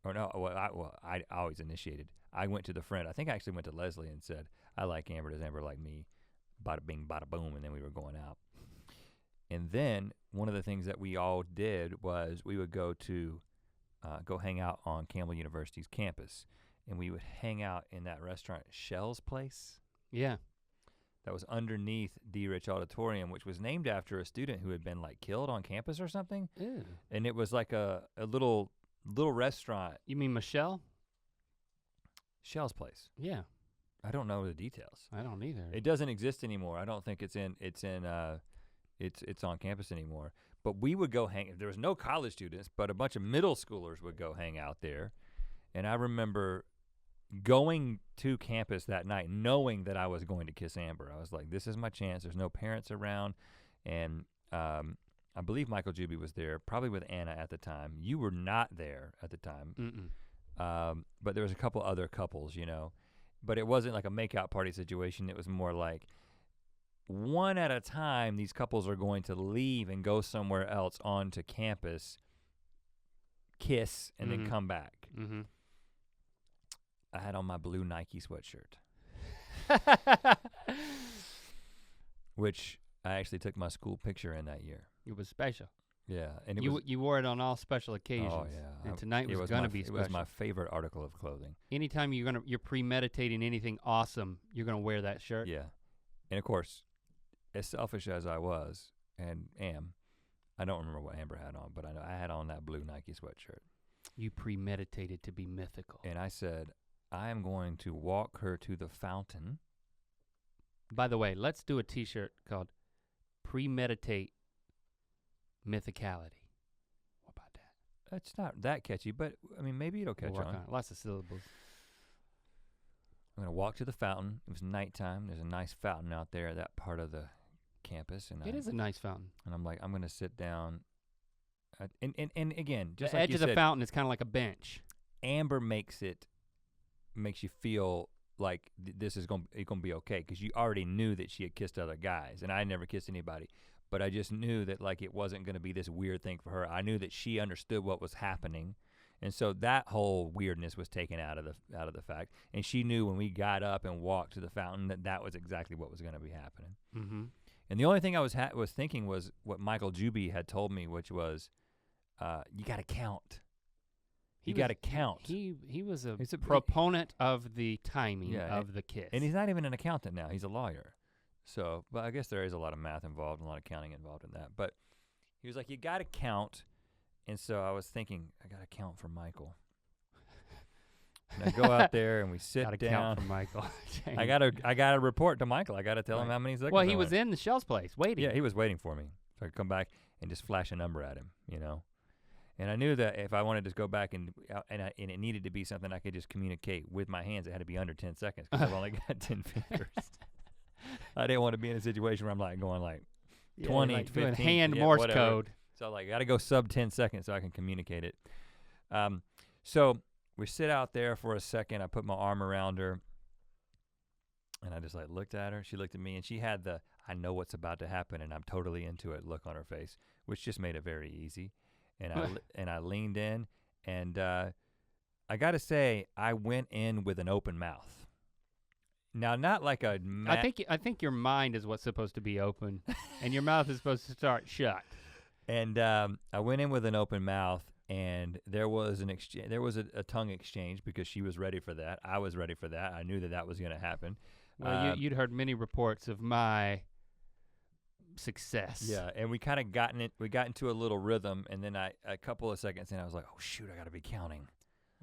or no, I always initiated. I went to the friend. I think I actually went to Leslie and said, I like Amber. Does Amber like me? Bada bing, bada boom, and then we were going out. And then one of the things that we all did was we would go hang out on Campbell University's campus, and we would hang out in that restaurant, Shell's Place. Yeah. That was underneath D. Rich Auditorium, which was named after a student who had been like killed on campus or something. Ew. And it was like a little restaurant. You mean Michelle? Shell's Place. Yeah. I don't know the details. I don't either. It doesn't exist anymore. I don't think it's on campus anymore. But we would go hang. There was no college students, but a bunch of middle schoolers would go hang out there. And I remember going to campus that night knowing that I was going to kiss Amber. I was like, this is my chance. There's no parents around. And I believe Michael Juby was there, probably with Anna at the time. You were not there at the time. But there was a couple other couples, you know. But it wasn't like a makeout party situation. It was more like one at a time, these couples are going to leave and go somewhere else onto campus, kiss, and then come back. I had on my blue Nike sweatshirt, which I actually took my school picture in that year. It was special. Yeah, and you wore it on all special occasions. Oh yeah, and tonight was gonna be special. It was my favorite article of clothing. Anytime you're premeditating anything awesome, you're gonna wear that shirt. Yeah, and of course, as selfish as I was and am, I don't remember what Amber had on, but I know I had on that blue Nike sweatshirt. You premeditated to be mythical. And I said, I am going to walk her to the fountain. By the way, let's do a t-shirt called Premeditate Mythicality. What about that? It's not that catchy, but I mean, maybe it'll catch We'll work on. on it. Lots of syllables. I'm gonna walk to the fountain. It was nighttime. There's a nice fountain out there at that part of the campus. And It is a nice fountain. And I'm like, I'm gonna sit down. And again, just The like edge you of the said, fountain is kind of like a bench. amber makes you feel like this is gonna be okay, because you already knew that she had kissed other guys, and I never kissed anybody, but I just knew that like it wasn't gonna be this weird thing for her. I knew that she understood what was happening, and so that whole weirdness was taken out of the fact, and she knew when we got up and walked to the fountain that was exactly what was gonna be happening. Mm-hmm. And the only thing I was thinking was what Michael Juby had told me, which was, you gotta count. You got to count. He was a He's a- proponent of the timing Yeah, of the kiss. And he's not even an accountant now, he's a lawyer. So, but I guess there is a lot of math involved and a lot of counting involved in that. But he was like, you gotta count. And so I was thinking, I gotta count for Michael. And I go out there and we sit Gotta down. count for Michael. I gotta report to Michael. I gotta tell him Right. how many seconds. Well, I he was went. in the Shell's place waiting. Yeah, he was waiting for me. So I could come back and just flash a number at him, you know? And I knew that if I wanted to go back and it needed to be something I could just communicate with my hands, it had to be under 10 seconds because I've only got 10 fingers. I didn't want to be in a situation where I'm like going like 20, like doing 15, hand yeah, Morse whatever. code. So like, I got to go sub 10 seconds so I can communicate it. So we sit out there for a second. I put my arm around her and I just like looked at her. She looked at me and she had the, I know what's about to happen and I'm totally into it look on her face, which just made it very easy. And I leaned in and I got to say, I went in with an open mouth. Now, not like a I think your mind is what's supposed to be open and your mouth is supposed to start shut. And I went in with an open mouth, and there was an exchange. There was a tongue exchange because she was ready for that. I was ready for that. I knew that was going to happen. Well, you'd heard many reports of my success. Yeah, and we kind of we got into a little rhythm, and then a couple of seconds in, I was like, oh shoot, I got to be counting.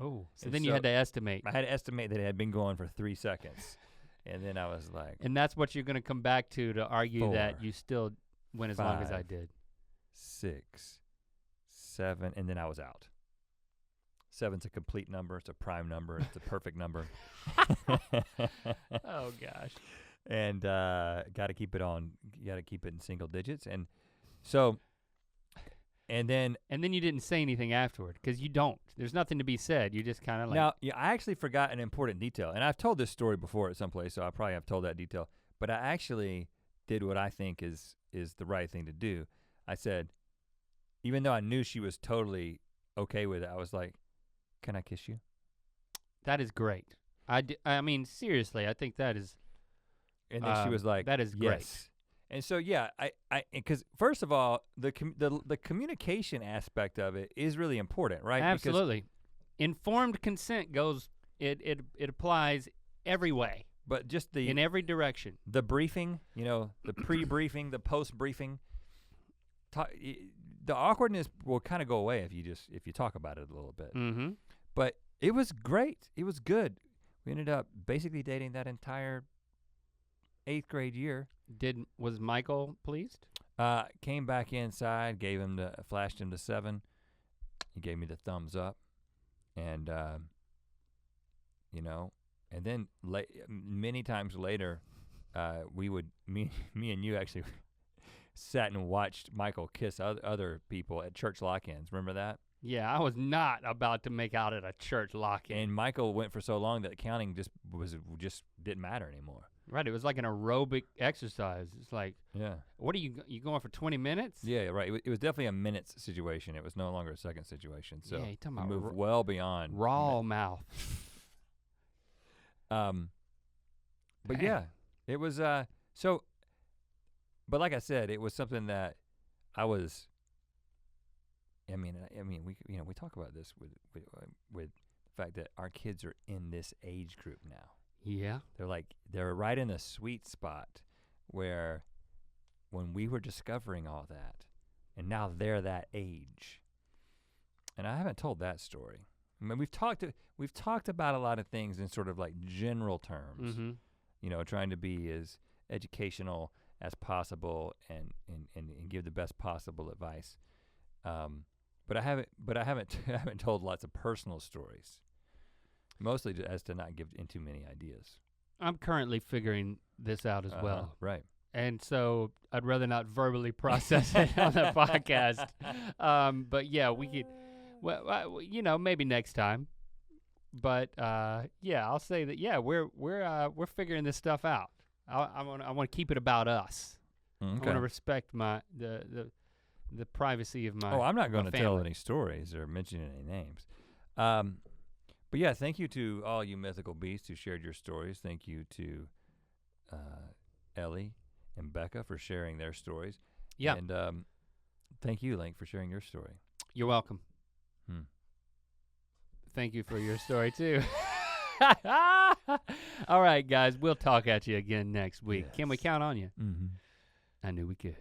Oh, so And then you had to estimate. I had to estimate that it had been going for 3 seconds, and then I was like, And that's what you're going to come back to argue 4, that you still went as long as I 5, did. 6, 7, and then I was out. 7's a complete number. It's a prime number. It's a perfect number. Oh gosh. And got to keep it on. You got to keep it in single digits, and so, and then you didn't say anything afterward because you don't. There's nothing to be said. You just kind of like. now, yeah, I actually forgot an important detail, and I've told this story before at some place, so I probably have told that detail. But I actually did what I think is the right thing to do. I said, even though I knew she was totally okay with it, I was like, "Can I kiss you?" That is great. I mean, seriously, I think that is. And then she was like, "That is great." Yes. And so yeah, because first of all, the communication aspect of it is really important, right? Absolutely. Informed consent goes. It applies every way. But just in every direction. The briefing, the pre-briefing, the post-briefing, the awkwardness will kind of go away if you talk about it a little bit. Mm-hmm. But it was great. It was good. We ended up basically dating that entire 8th grade year. Was Michael pleased? Came back inside, flashed him to 7. He gave me the thumbs up, and and then many times later, me and you actually sat and watched Michael kiss other people at church lock-ins. Remember that? Yeah, I was not about to make out at a church lock-in. And Michael went for so long that counting just didn't matter anymore. Right, it was like an aerobic exercise. It's like, yeah. What are you going for 20 minutes? Yeah, right. It was definitely a minutes situation. It was no longer a second situation. So yeah, you're talking about moved well beyond raw mouth. But yeah, it was so. But like I said, it was something that I was. I mean, we talk about this with the fact that our kids are in this age group now. Yeah. They're right in the sweet spot where when we were discovering all that, and now they're that age. And I haven't told that story. I mean, we've talked about a lot of things in sort of like general terms. Mm-hmm. You know, trying to be as educational as possible and give the best possible advice. But I haven't told lots of personal stories. Mostly as to not give in too many ideas. I'm currently figuring this out as well. Right. And so I'd rather not verbally process it on the podcast. But yeah, we could, well, you know, maybe next time. But yeah, I'll say that. Yeah, we're figuring this stuff out. I want to keep it about us. Okay. I want to respect the privacy of my. Oh, I'm not going to tell family. any stories or mention any names. But yeah, thank you to all you Mythical Beasts who shared your stories. Thank you to Ellie and Becca for sharing their stories. Yeah. And thank you, Link, for sharing your story. You're welcome. Thank you for your story too. All right, guys, we'll talk at you again next week. Yes. Can we count on you? Mm-hmm. I knew we could.